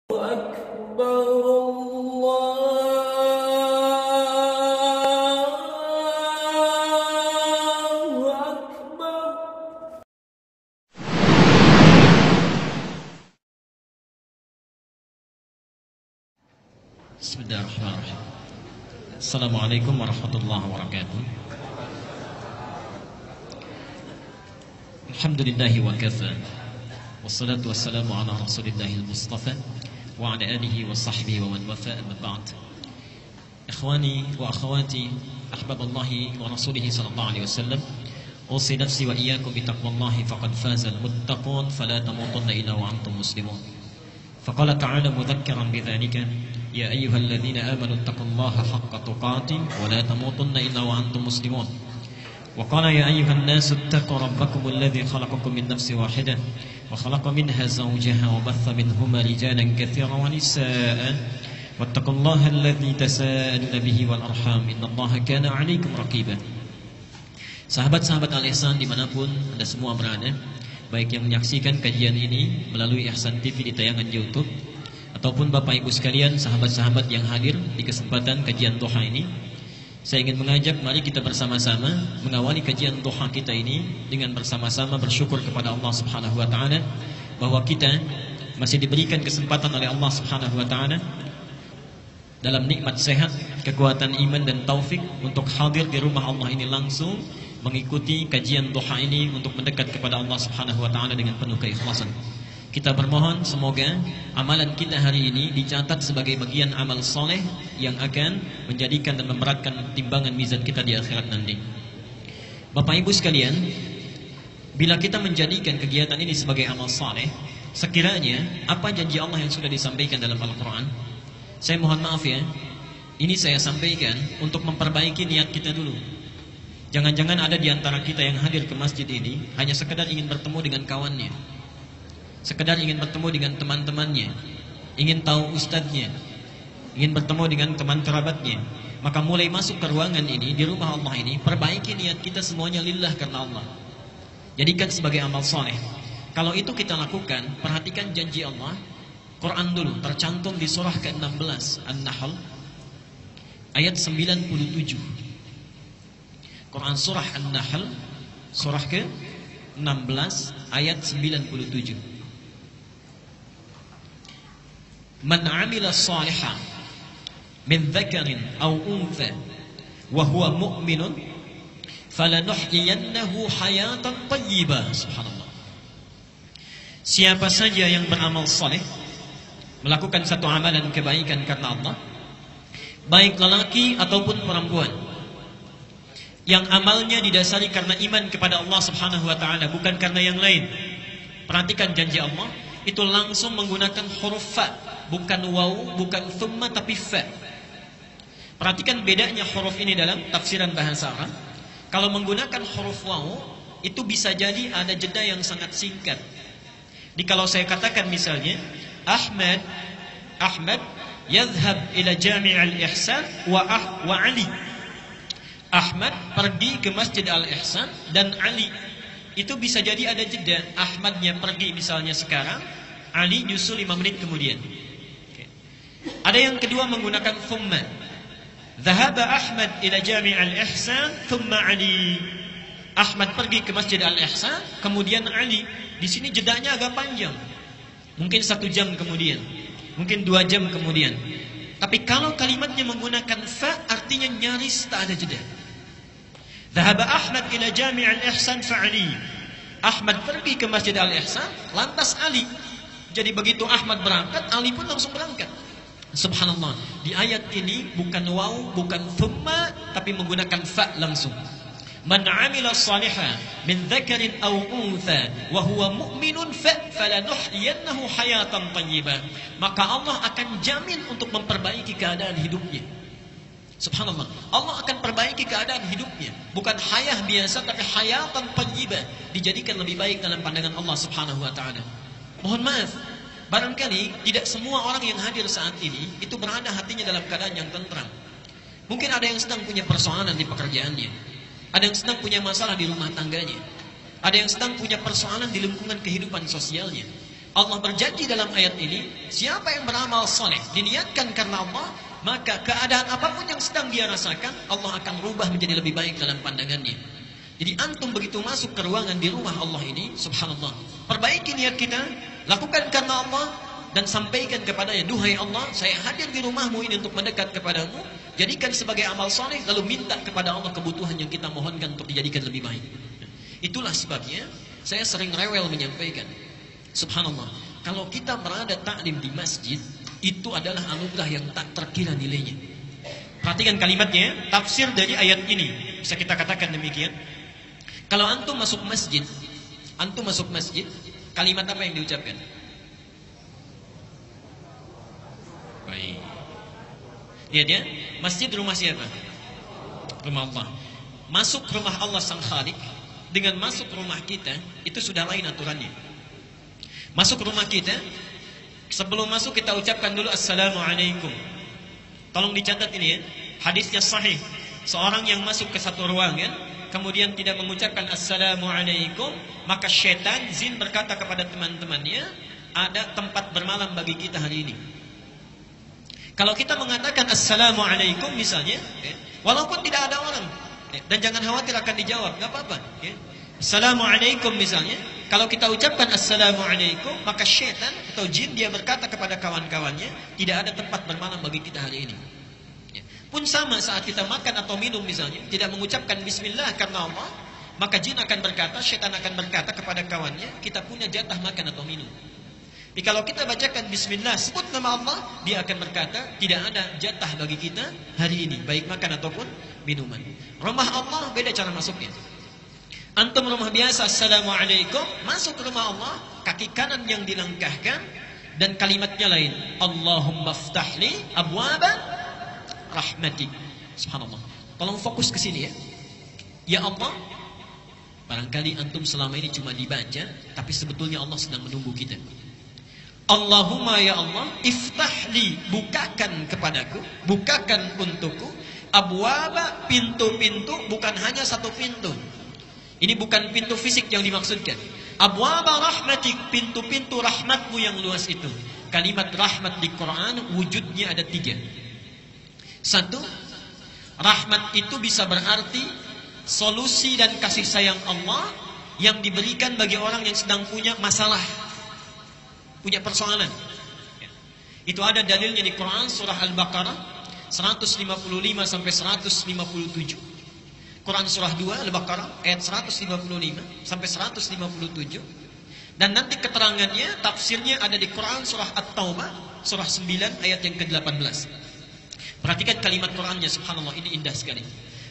أكبر الله أكبر. بسم الله الرحمن الرحيم. السلام عليكم ورحمة الله وبركاته. الحمد لله وكفى والصلاة والسلام على رسول الله المصطفى وعلى آله وصحبه ومن وفى. أما بعد، إخواني وأخواتي أحباب الله ورسوله صلى الله عليه وسلم، أوصي نفسي وإياكم بتقوى الله فقد فاز المتقون فلا تموتن إلا وأنتم مسلمون. فقال تعالى مذكرا بذلك: يا أيها الذين آمنوا اتقوا الله حق تقاته ولا تموتن إلا وأنتم مسلمون. وقال: يا أيها الناس اتقوا ربكم الذي خلقكم من نفس واحدة وخلق منها زوجها وبث منهما رجالا كثيرا ونساء واتقوا الله الذي تساءلون به والأرحام إن الله كان عليكم رقيبا. Sahabat-sahabat Al-Ihsan dimanapun Anda semua berada, baik yang menyaksikan kajian ini melalui Ihsan TV di tayangan YouTube, ataupun Bapak Ibu sekalian, sahabat-sahabat yang hadir di kesempatan kajian duha ini, saya ingin mengajak mari kita bersama-sama mengawali kajian duha kita ini dengan bersama-sama bersyukur kepada Allah Subhanahu wa taala bahwa kita masih diberikan kesempatan oleh Allah Subhanahu wa taala dalam nikmat sehat, kekuatan iman dan taufik untuk hadir di rumah Allah ini langsung mengikuti kajian duha ini untuk mendekat kepada Allah Subhanahu wa taala dengan penuh keikhlasan. Kita bermohon semoga amalan kita hari ini dicatat sebagai bagian amal soleh yang akan menjadikan dan memberatkan timbangan mizan kita di akhirat nanti. Bapak Ibu sekalian, bila kita menjadikan kegiatan ini sebagai amal soleh, sekiranya apa janji Allah yang sudah disampaikan dalam Al-Quran? Saya mohon maaf ya, ini saya sampaikan untuk memperbaiki niat kita dulu. Jangan-jangan ada di antara kita yang hadir ke masjid ini hanya sekedar ingin bertemu dengan kawannya, sekedar ingin bertemu dengan teman-temannya, ingin tahu ustadznya, ingin bertemu dengan teman kerabatnya. Maka mulai masuk ke ruangan ini, di rumah Allah ini, perbaiki niat kita semuanya lillah karena Allah. Jadikan sebagai amal soleh. Kalau itu kita lakukan, perhatikan janji Allah. Quran dulu, tercantum di surah ke-16 An-Nahl ayat 97. Quran surah An-Nahl surah ke-16 ayat 97. Man 'amila shalihan min dzakarin aw untha wa huwa mu'minun falanuhyiyannahu hayatan thayyibah. Subhanallah. Siapa saja yang beramal saleh, melakukan satu amalan kebaikan karena Allah, baik lelaki ataupun perempuan, yang amalnya didasari karena iman kepada Allah Subhanahu wa taala, bukan karena yang lain. Perhatikan janji Allah, itu langsung menggunakan huruf fa, bukan waw, bukan thumma, tapi fa. Perhatikan bedanya huruf ini dalam tafsiran bahasa Arab. Kalau menggunakan huruf waw, itu bisa jadi ada jeda yang sangat singkat. Jadi kalau saya katakan misalnya Ahmad yadhhab ila Jami' al-Ihsan wa Ali. Ahmad pergi ke Masjid Al-Ihsan dan Ali. Itu bisa jadi ada jeda. Ahmadnya pergi misalnya sekarang, Ali nyusul 5 menit kemudian. Ada yang kedua menggunakan thumma. Dhahaba Ahmad ila Jami' al-Ihsan thumma Ali. Ahmad pergi ke Masjid Al-Ihsan, kemudian Ali. Di sini jedanya agak panjang. Mungkin 1 jam kemudian, mungkin 2 jam kemudian. Tapi kalau kalimatnya menggunakan fa, artinya nyaris tak ada jeda. Dhahaba Ahmad ila Jami' al-Ihsan fa Ali. Ahmad pergi ke Masjid Al-Ihsan, lantas Ali. Jadi begitu Ahmad berangkat, Ali pun langsung berangkat. Subhanallah. Di ayat ini bukan waw, bukan thumma, tapi menggunakan fa langsung. Man 'amila shalihan min dzakarin aw untha wa huwa mu'minun falanuhyiyannahu hayatan thayyibah. Maka Allah akan jamin untuk memperbaiki keadaan hidupnya. Subhanallah. Allah akan perbaiki keadaan hidupnya, bukan hayah biasa, tapi hayatan thayyibah, dijadikan lebih baik dalam pandangan Allah Subhanahu wa taala. Mohon maaf, barangkali tidak semua orang yang hadir saat ini itu berada hatinya dalam keadaan yang tentram. Mungkin ada yang sedang punya persoalan di pekerjaannya, ada yang sedang punya masalah di rumah tangganya, ada yang sedang punya persoalan di lingkungan kehidupan sosialnya. Allah berjanji dalam ayat ini, siapa yang beramal soleh, diniatkan karena Allah, maka keadaan apapun yang sedang dia rasakan, Allah akan rubah menjadi lebih baik dalam pandangannya. Jadi antum begitu masuk ke ruangan di rumah Allah ini, subhanallah, perbaiki niat kita, lakukan karena Allah, dan sampaikan kepadanya, duhai Allah, saya hadir di rumahmu ini untuk mendekat kepadamu, jadikan sebagai amal soleh, lalu minta kepada Allah kebutuhan yang kita mohonkan untuk dijadikan lebih baik. Itulah sebabnya saya sering rewel menyampaikan, subhanallah, kalau kita berada taklim di masjid, itu adalah anugerah yang tak terkira nilainya. Perhatikan kalimatnya, tafsir dari ayat ini, bisa kita katakan demikian. Kalau antum masuk masjid, kalimat apa yang diucapkan? Baik. Lihat ya, masjid rumah siapa? Rumah Allah. Masuk rumah Allah Sang Khalik dengan masuk rumah kita, itu sudah lain aturannya. Masuk rumah kita, sebelum masuk kita ucapkan dulu Assalamualaikum. Tolong dicatat ini ya, hadisnya sahih. Seorang yang masuk ke satu ruangan, kemudian tidak mengucapkan Assalamualaikum, maka syaitan, jin berkata kepada teman-temannya, ada tempat bermalam bagi kita hari ini. Kalau kita mengatakan Assalamualaikum misalnya, walaupun tidak ada orang, dan jangan khawatir akan dijawab, gak apa-apa. Assalamualaikum misalnya, kalau kita ucapkan Assalamualaikum, maka syaitan atau jin dia berkata kepada kawan-kawannya, tidak ada tempat bermalam bagi kita hari ini. Pun sama saat kita makan atau minum misalnya, tidak mengucapkan Bismillah karena Allah, maka jin akan berkata, syaitan akan berkata kepada kawannya, kita punya jatah makan atau minum. Jadi kalau kita bacakan Bismillah, sebut nama Allah, dia akan berkata, tidak ada jatah bagi kita hari ini, baik makan ataupun minuman. Rumah Allah beda cara masuknya. Antum rumah biasa, Assalamualaikum, masuk ke rumah Allah, kaki kanan yang dilangkahkan, dan kalimatnya lain, Allahumma ftahli abwaba rahmatik. Subhanallah. Tolong fokus ke sini ya. Ya Allah, barangkali antum selama ini cuma dibaca, tapi sebetulnya Allah sedang menunggu kita. Allahumma ya Allah, iftahli, bukakan kepadaku, bukakan untukku, abwaba, pintu-pintu, bukan hanya satu pintu. Ini bukan pintu fisik yang dimaksudkan. Abwaba rahmatik, pintu-pintu rahmatmu yang luas itu. Kalimat rahmat di Quran wujudnya ada 3. Satu, rahmat itu bisa berarti solusi dan kasih sayang Allah yang diberikan bagi orang yang sedang punya masalah, punya persoalan. Itu ada dalilnya di Quran surah Al-Baqarah 155 sampai 157. Quran surah 2 Al-Baqarah ayat 155 sampai 157. Dan nanti keterangannya, tafsirnya ada di Quran surah At-Taubah surah 9 ayat yang ke-18. Perhatikan kalimat Qurannya, subhanallah, ini indah sekali.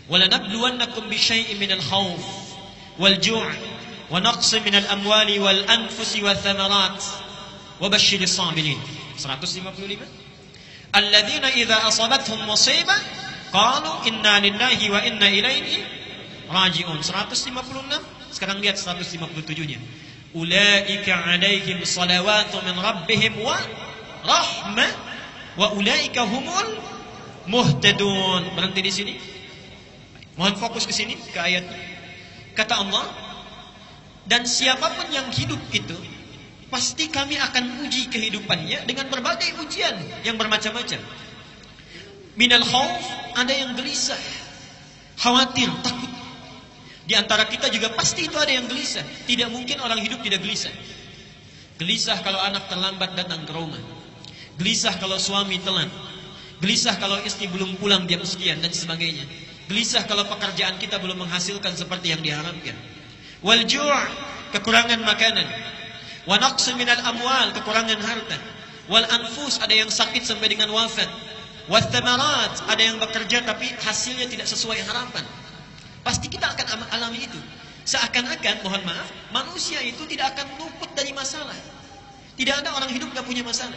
وَلَنَبْلُوَنَّكُمْ بِشَيْءٍ مِنَ الْخَوْفِ وَالْجُوعِ وَنَقْصٍ مِنَ الْأَمْوَالِ وَالْأَنْفُسِ وَالثَّمَرَاتِ وَبَشِّرِ الصَّابِرِينَ 155. الَّذِينَ إِذَا أَصَابَتْهُمْ مُصِيبَةٌ قَالُوا إِنَّا لِلَّهِ وَإِنَّا إِلَيْهِ رَاجِعُونَ 156. Sekarang lihat 157-nya. أُولَئِكَ عَلَيْهِمْ صَلَوَاتٌ مِنْ رَبِّهِمْ وَرَحْمَةٌ وَأُولَئِكَ هُمُ الْمُهْتَدُونَ. Berhenti di sini. Mohon fokus ke sini, ke ayatnya. Kata Allah, dan siapapun yang hidup itu, pasti kami akan uji kehidupannya dengan berbagai ujian yang bermacam-macam. Minal khauf, ada yang gelisah, khawatir, takut. Di antara kita juga pasti itu ada yang gelisah. Tidak mungkin orang hidup tidak gelisah. Gelisah kalau anak terlambat datang ke rumah. Gelisah kalau suami telat. Gelisah kalau istri belum pulang jam sekian dan sebagainya. Gelisah kalau pekerjaan kita belum menghasilkan seperti yang diharapkan. Wal ju', kekurangan makanan. Wa naqs minal amwal, kekurangan harta. Wal anfus, ada yang sakit sampai dengan wafat. Wath thamarat, ada yang bekerja tapi hasilnya tidak sesuai harapan. Pasti kita akan alami itu. Seakan-akan, mohon maaf, manusia itu tidak akan luput dari masalah. Tidak ada orang hidup tidak punya masalah.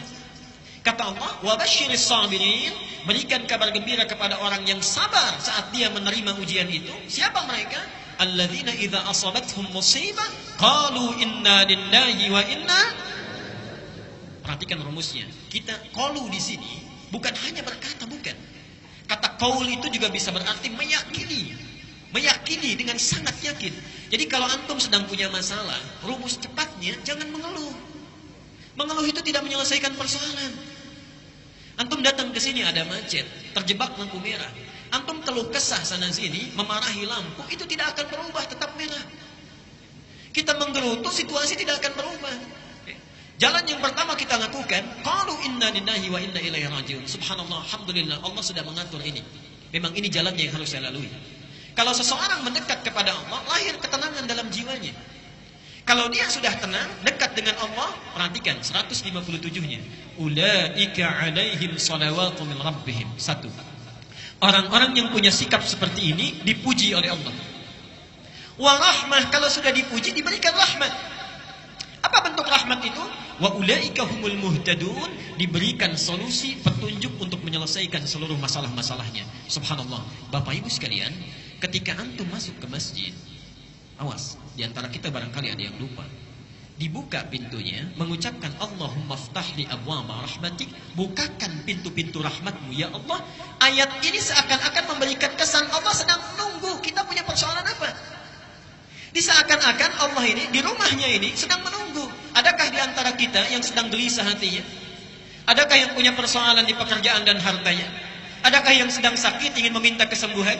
Kata Allah, wabashiris sabirin, berikan kabar gembira kepada orang yang sabar saat dia menerima ujian itu. Siapa mereka? Alladzina idza asabathum musibah qalu inna lillahi wa inna. Perhatikan rumusnya. Kita qalu di sini bukan hanya berkata, bukan. Kata qaul itu juga bisa berarti meyakini. Meyakini dengan sangat yakin. Jadi kalau antum sedang punya masalah, rumus cepatnya jangan mengeluh. Mengeluh itu tidak menyelesaikan persoalan. Antum datang ke sini ada macet, terjebak lampu merah. Antum keluh kesah sana sini, memarahi lampu, itu tidak akan berubah, tetap merah. Kita menggerutu, situasi tidak akan berubah. Jalan yang pertama kita lakukan, qalu inna lillahi wa inna ilaihi rajiun. Subhanallah, alhamdulillah, Allah sudah mengatur ini. Memang ini jalannya yang harus saya lalui. Kalau seseorang mendekat kepada Allah, lahir ketenangan dalam jiwanya. Kalau dia sudah tenang, dekat dengan Allah, perhatikan 157-nya. Ulaika alaihim salawatu min rabbihim. 1. Orang-orang yang punya sikap seperti ini dipuji oleh Allah. Wa rahmah, kalau sudah dipuji diberikan rahmat. Apa bentuk rahmat itu? Wa ulaika humul muhtadun, diberikan solusi, petunjuk untuk menyelesaikan seluruh masalah-masalahnya. Subhanallah. Bapak Ibu sekalian, ketika antum masuk ke masjid, awas, di antara kita barangkali ada yang lupa. Dibuka pintunya, mengucapkan Allahumma ftahli abwaba rahmatik, bukakan pintu-pintu rahmatmu ya Allah. Ayat ini seakan-akan memberikan kesan Allah sedang menunggu kita punya persoalan apa. Diseakan-akan Allah ini, di rumahnya ini sedang menunggu. Adakah di antara kita yang sedang gelisah hatinya? Adakah yang punya persoalan di pekerjaan dan hartanya? Adakah yang sedang sakit ingin meminta kesembuhan?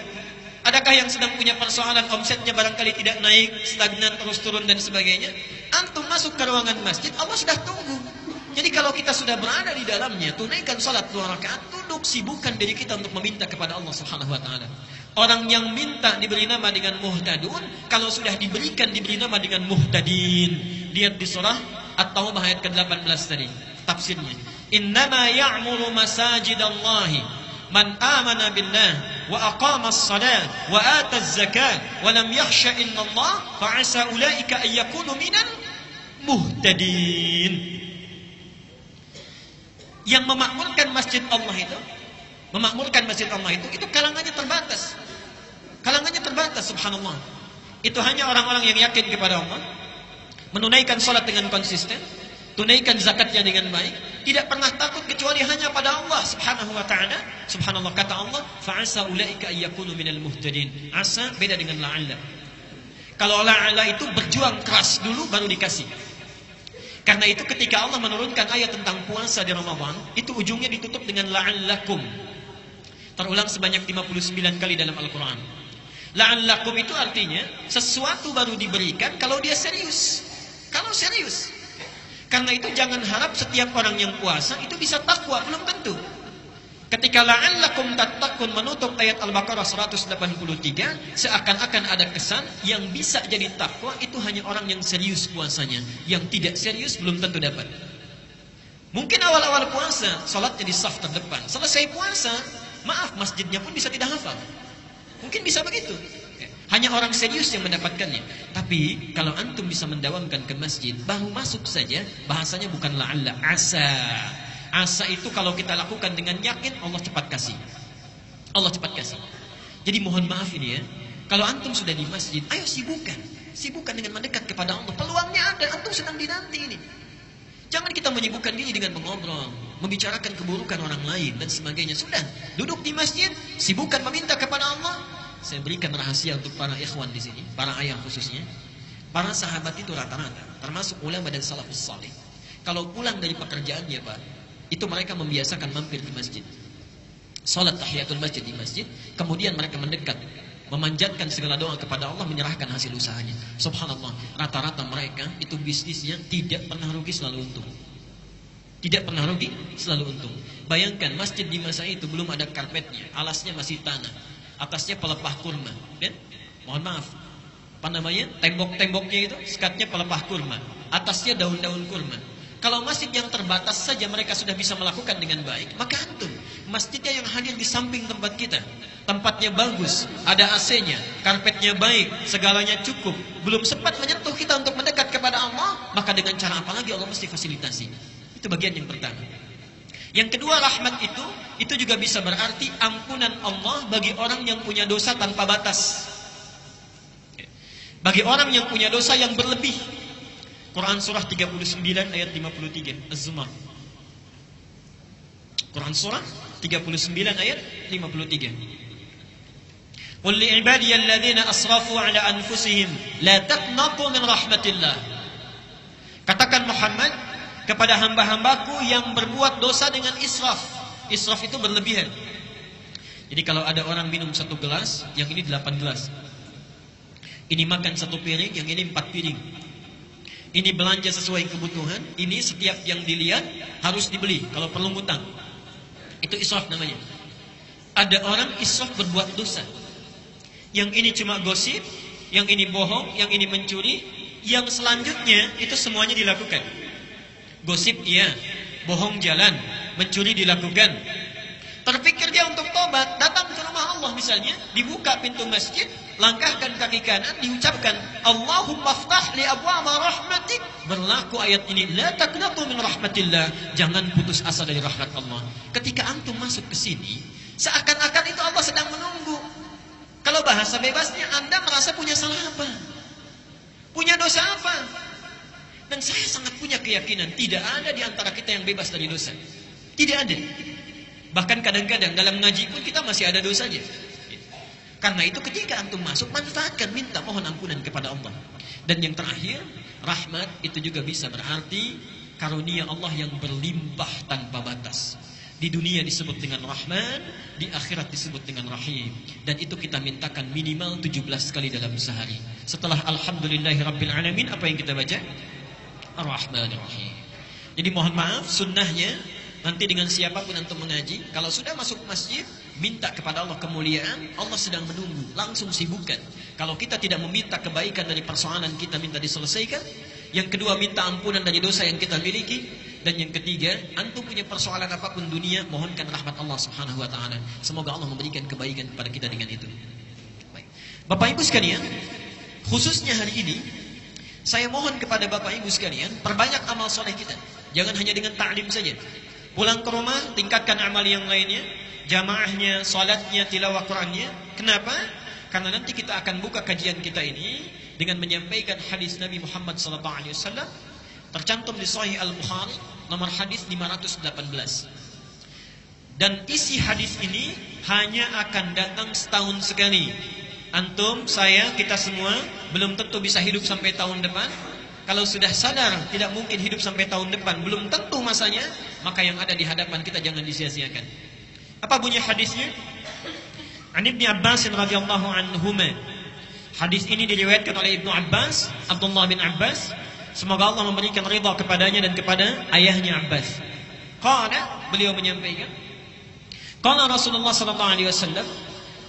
Adakah yang sedang punya persoalan omsetnya barangkali tidak naik, stagnan, terus turun dan sebagainya? Antum masuk ke ruangan masjid, Allah sudah tunggu. Jadi kalau kita sudah berada di dalamnya, tunaikan salat 2 rakaat, duduk sibukkan diri kita untuk meminta kepada Allah Subhanahu wa taala. Orang yang minta diberi nama dengan muhtadun, kalau sudah diberikan diberi nama dengan muhtadin. Lihat di surah At-Taubah ayat ke-18 tadi, tafsirnya. Innama ya'muru masajidallahi man amana billah wa aqama as-salat wa ata az-zakat wa lam yakhsha illallah fa 'asa ulaika ay yakunu minal muhtadin. Yang memakmurkan masjid Allah itu kalangannya terbatas. Kalangannya terbatas, subhanallah. Itu hanya orang-orang yang yakin kepada Allah, menunaikan salat dengan konsisten, tunaikan zakatnya dengan baik, tidak pernah takut kecuali hanya pada Allah Subhanahu wa taala. Subhanallah, kata Allah, fa'asa ulaika ayyakunu minal muhtadin. Asa beda dengan la'alla. Kalau la'alla itu berjuang keras dulu baru dikasih. Karena itu ketika Allah menurunkan ayat tentang puasa di Ramadan, itu ujungnya ditutup dengan la'allakum. Terulang sebanyak 59 kali dalam Al-Quran. La'allakum itu artinya sesuatu baru diberikan kalau dia serius. Kalau serius. Karena itu jangan harap setiap orang yang puasa itu bisa takwa, belum tentu. Ketika la'allakum tattaqun menutup ayat Al-Baqarah 183, seakan-akan ada kesan yang bisa jadi takwa itu hanya orang yang serius puasanya. Yang tidak serius belum tentu dapat. Mungkin awal-awal puasa salatnya di saf terdepan, selesai puasa, maaf, masjidnya pun bisa tidak hafal. Mungkin bisa begitu. Hanya orang serius yang mendapatkannya. Tapi kalau antum bisa mendawamkan ke masjid, baru masuk saja, bahasanya bukan la'alla, asa. Asa itu kalau kita lakukan dengan yakin, Allah cepat kasih. Allah cepat kasih. Jadi mohon maaf ini ya, kalau antum sudah di masjid, ayo sibukkan. Sibukkan dengan mendekat kepada Allah. Peluangnya ada, antum sedang dinanti ini. Jangan kita menyibukkan diri dengan mengobrol, membicarakan keburukan orang lain dan sebagainya. Sudah, duduk di masjid, sibukkan meminta kepada Allah. Saya berikan rahasia untuk para ikhwan di sini, para ayah khususnya. Para sahabat itu rata-rata, termasuk ulama dan salafus salih. Kalau pulang dari pekerjaannya, Pak, itu mereka membiasakan mampir di masjid. Salat tahiyatul masjid di masjid, kemudian mereka mendekat, memanjatkan segala doa kepada Allah, menyerahkan hasil usahanya. Subhanallah, rata-rata mereka itu bisnisnya tidak pernah rugi, selalu untung. Tidak pernah rugi, selalu untung. Bayangkan masjid di masa itu belum ada karpetnya, alasnya masih tanah, atasnya pelepah kurma, kan? Mohon maaf, apa namanya? Tembok-temboknya itu sekatnya pelepah kurma, atasnya daun-daun kurma. Kalau masjid yang terbatas saja mereka sudah bisa melakukan dengan baik, maka antum masjidnya yang hadir di samping tempat kita, tempatnya bagus, ada AC-nya, karpetnya baik, segalanya cukup, belum sempat menyentuh kita untuk mendekat kepada Allah, maka dengan cara apa lagi Allah mesti fasilitasi. Itu bagian yang pertama. Yang kedua, rahmat itu juga bisa berarti ampunan Allah bagi orang yang punya dosa tanpa batas. Bagi orang yang punya dosa yang berlebih. Quran surah 39 ayat 53, Az-Zumar. Quran surah 39 ayat 53. Qul li ibadiyalladzina asrafu ala anfusihim la taqnatu min rahmatillah. Katakan Muhammad kepada hamba-hambaku yang berbuat dosa dengan israf. Israf itu berlebihan. Jadi kalau ada orang minum 1 gelas, yang ini 8 gelas. Ini makan 1 piring, yang ini 4 piring. Ini belanja sesuai kebutuhan, ini setiap yang dilihat harus dibeli, kalau perlu ngutang. Itu israf namanya. Ada orang israf berbuat dosa. Yang ini cuma gosip, yang ini bohong, yang ini mencuri, yang selanjutnya itu semuanya dilakukan. Gosip iya, bohong jalan, mencuri dilakukan. Terpikir dia untuk tobat, datang ke rumah Allah misalnya, dibuka pintu masjid, langkahkan kaki kanan, diucapkan Allahumma ftah li abwaaba rahmatik. Berlaku ayat ini, la taqnatu min rahmatillah, jangan putus asa dari rahmat Allah. Ketika antum masuk ke sini, seakan-akan itu Allah sedang menunggu. Kalau bahasa bebasnya, Anda merasa punya salah apa? Punya dosa apa? Dan saya sangat punya keyakinan tidak ada di antara kita yang bebas dari dosa. Tidak ada. Bahkan kadang-kadang dalam ngaji pun kita masih ada dosanya. Karena itu ketika antum masuk, manfaatkan, minta mohon ampunan kepada Allah. Dan yang terakhir, rahmat itu juga bisa berarti karunia Allah yang berlimpah tanpa batas. Di dunia disebut dengan Rahman, di akhirat disebut dengan Rahim. Dan itu kita mintakan minimal 17 kali dalam sehari. Setelah Alhamdulillahirrabbilalamin, apa yang kita baca? Ar-Rahmanir-Rahim. Jadi mohon maaf, sunnahnya nanti dengan siapapun antum mengaji, kalau sudah masuk masjid, minta kepada Allah kemuliaan, Allah sedang menunggu, langsung sibukkan. Kalau kita tidak meminta kebaikan dari persoalan kita, minta diselesaikan. Yang kedua, minta ampunan dari dosa yang kita miliki. Dan yang ketiga, antum punya persoalan apapun dunia, mohonkan rahmat Allah Subhanahu wa taala. Semoga Allah memberikan kebaikan kepada kita dengan itu. Baik. Bapak Ibu sekalian, khususnya hari ini saya mohon kepada Bapak Ibu sekalian, perbanyak amal soleh kita. Jangan hanya dengan ta'lim saja. Pulang ke rumah, tingkatkan amal yang lainnya, jamaahnya, salatnya, tilawah Qur'annya. Kenapa? Karena nanti kita akan buka kajian kita ini dengan menyampaikan hadis Nabi Muhammad SAW tercantum di Sahih Al-Bukhari nomor hadis 518. Dan isi hadis ini hanya akan datang setahun sekali. Antum, saya, kita semua belum tentu bisa hidup sampai tahun depan. Kalau sudah sadar tidak mungkin hidup sampai tahun depan, belum tentu masanya, maka yang ada di hadapan kita jangan disia-siakan. Apa bunyi hadisnya? An Ibnu Abbas radhiyallahu anhuma. Hadis ini diriwayatkan oleh Ibnu Abbas, Abdullah bin Abbas. Semoga Allah memberikan ridha kepadanya dan kepada ayahnya Abbas. Qala, beliau menyampaikan, qala Rasulullah sallallahu alaihi wasallam,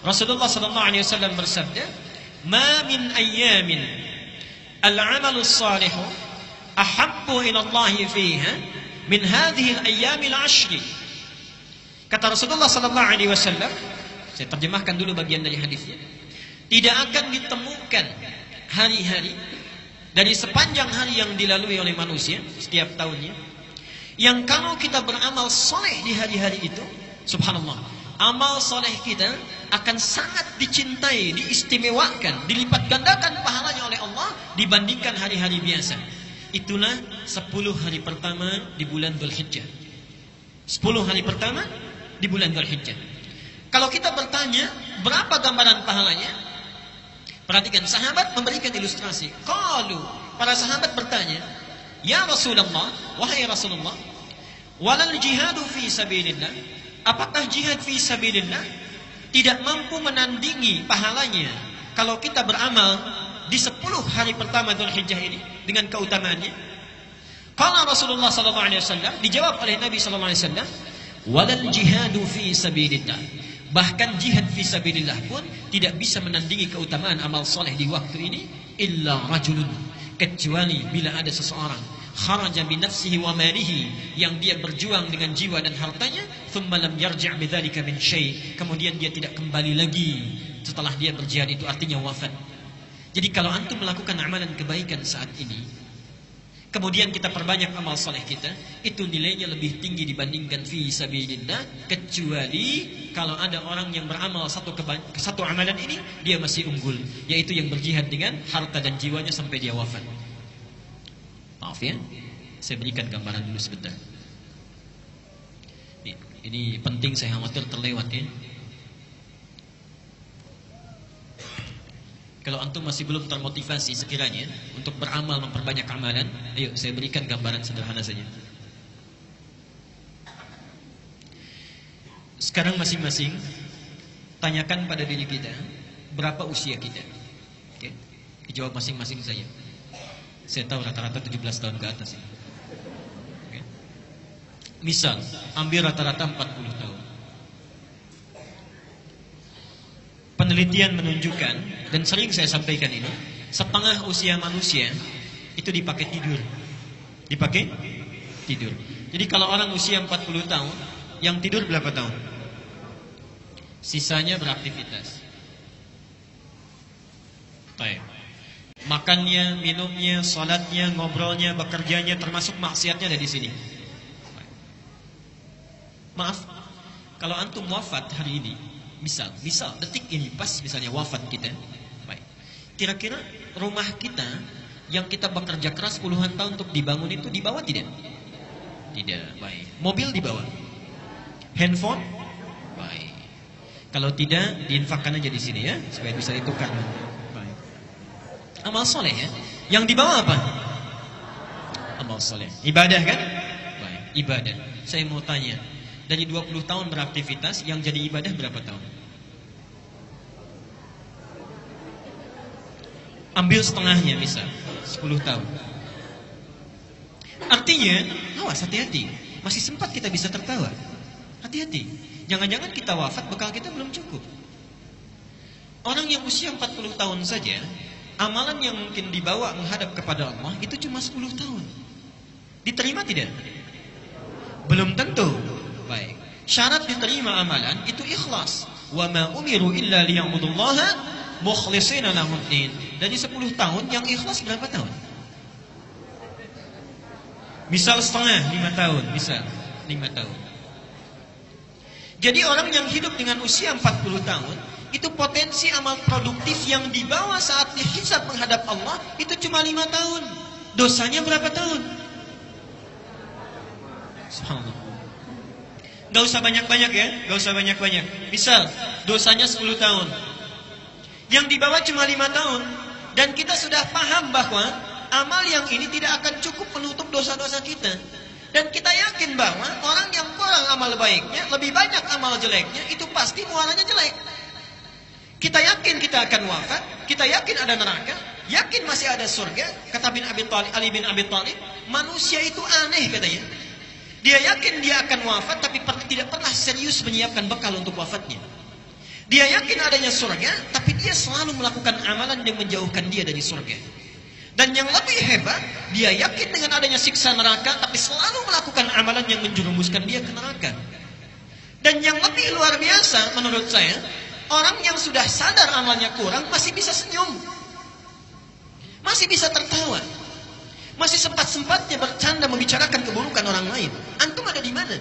Rasulullah sallallahu alaihi wasallam bersabda, "Ma min ayyamin al-'amalu as-salihu ahabbu ila Allah fiha min hadhihi al-ayyam al-'ashr." Kata Rasulullah sallallahu alaihi wasallam, saya terjemahkan dulu bagian dari hadisnya. Tidak akan ditemukan hari-hari dari sepanjang hari yang dilalui oleh manusia setiap tahunnya, yang kalau kita beramal soleh di hari-hari itu, subhanallah, amal soleh kita akan sangat dicintai, diistimewakan, dilipat gandakan pahalanya oleh Allah dibandingkan hari-hari biasa. Itulah 10 hari pertama di bulan Dzulhijjah. 10 hari pertama di bulan Dzulhijjah. Kalau kita bertanya berapa gambaran pahalanya, perhatikan, sahabat memberikan ilustrasi. Qalu, para sahabat bertanya, "Ya Rasulullah, wahai Rasulullah, walal jihadu fi sabilillah?" Apakah jihad fi sabilillah tidak mampu menandingi pahalanya kalau kita beramal di 10 hari pertama Dzulhijjah ini dengan keutamaannya? Qala Rasulullah sallallahu alaihi wasallam, dijawab oleh Nabi sallallahu alaihi wasallam, "Walal jihadu fi sabilillah." Bahkan jihad fisabilillah pun tidak bisa menandingi keutamaan amal soleh di waktu ini, illa rajulun, kecuali bila ada seseorang kharaja bi nafsihi wa malihi, yang dia berjuang dengan jiwa dan hartanya, thumma lam yarji' bidzalika min syai', kemudian dia tidak kembali lagi setelah dia berjihad, itu artinya wafat. Jadi kalau antum melakukan amalan kebaikan saat ini, kemudian kita perbanyak amal soleh kita, itu nilainya lebih tinggi dibandingkan fi sabilillah, kecuali kalau ada orang yang beramal satu amalan ini, dia masih unggul, yaitu yang berjihad dengan harta dan jiwanya sampai dia wafat. Maaf ya, saya berikan gambaran dulu sebentar. Ini penting, saya khawatir terlewat ya. Kalau antum masih belum termotivasi sekiranya untuk beramal, memperbanyak amalan, ayo saya berikan gambaran sederhana saja. Sekarang masing-masing tanyakan pada diri kita, berapa usia kita? Oke? Dijawab masing-masing saja. Saya tahu rata-rata 17 tahun ke atas ini. Oke? Misal, ambil rata-rata 40 tahun. Penelitian menunjukkan, dan sering saya sampaikan ini, setengah usia manusia itu dipakai tidur. Dipakai tidur. Jadi kalau orang usia 40 tahun, yang tidur berapa tahun? Sisanya beraktivitas. Baik. Makannya, minumnya, salatnya, ngobrolnya, bekerjanya, termasuk maksiatnya ada di sini. Maaf, kalau antum wafat hari ini, misal detik ini pas misalnya wafat kita, baik. Kira-kira rumah kita yang kita bekerja keras puluhan tahun untuk dibangun itu dibawa tidak? Tidak, baik. Mobil dibawa? Handphone? Baik. Kalau tidak, diinfakkan aja di sini ya, supaya bisa ditukar. Baik. Amal soleh ya. Yang dibawa apa? Amal soleh. Ibadah kan? Baik, ibadah. Saya mau tanya, dari 20 tahun beraktivitas, yang jadi ibadah berapa tahun? Ambil setengahnya misal, 10 tahun. Artinya, awas, hati-hati. Masih sempat kita bisa tertawa. Hati-hati. Jangan-jangan kita wafat, bekal kita belum cukup. Orang yang usia 40 tahun saja, amalan yang mungkin dibawa menghadap kepada Allah itu cuma 10 tahun. Diterima tidak? Belum tentu. Baik. Syarat diterima amalan itu ikhlas. Wa ma umiru illa liya'budullaha mukhlishina lahuddin. Dari 10 tahun yang ikhlas berapa tahun? Misal setengah, 5 tahun, misal 5 tahun. Jadi orang yang hidup dengan usia 40 tahun, itu potensi amal produktif yang dibawa saat dihisab menghadap Allah itu cuma 5 tahun. Dosanya berapa tahun? Subhanallah. Gak usah banyak-banyak ya, gak usah banyak-banyak. Misal, dosanya 10 tahun. Yang dibawa cuma 5 tahun. Dan kita sudah paham bahwa amal yang ini tidak akan cukup menutup dosa-dosa kita. Dan kita yakin bahwa orang yang kurang amal baiknya, lebih banyak amal jeleknya, itu pasti muaranya jelek. Kita yakin kita akan wafat, kita yakin ada neraka, yakin masih ada surga. Kata Ali bin Abi Thalib, manusia itu aneh katanya. Dia yakin dia akan wafat, tapi tidak pernah serius menyiapkan bekal untuk wafatnya. Dia yakin adanya surga, tapi dia selalu melakukan amalan yang menjauhkan dia dari surga. Dan yang lebih hebat, dia yakin dengan adanya siksa neraka, tapi selalu melakukan amalan yang menjerumuskan dia ke neraka. Dan yang lebih luar biasa menurut saya, orang yang sudah sadar amalnya kurang masih bisa senyum, masih bisa tertawa, masih sempat-sempatnya bercanda membicarakan keburukan orang lain. Antum ada di mana?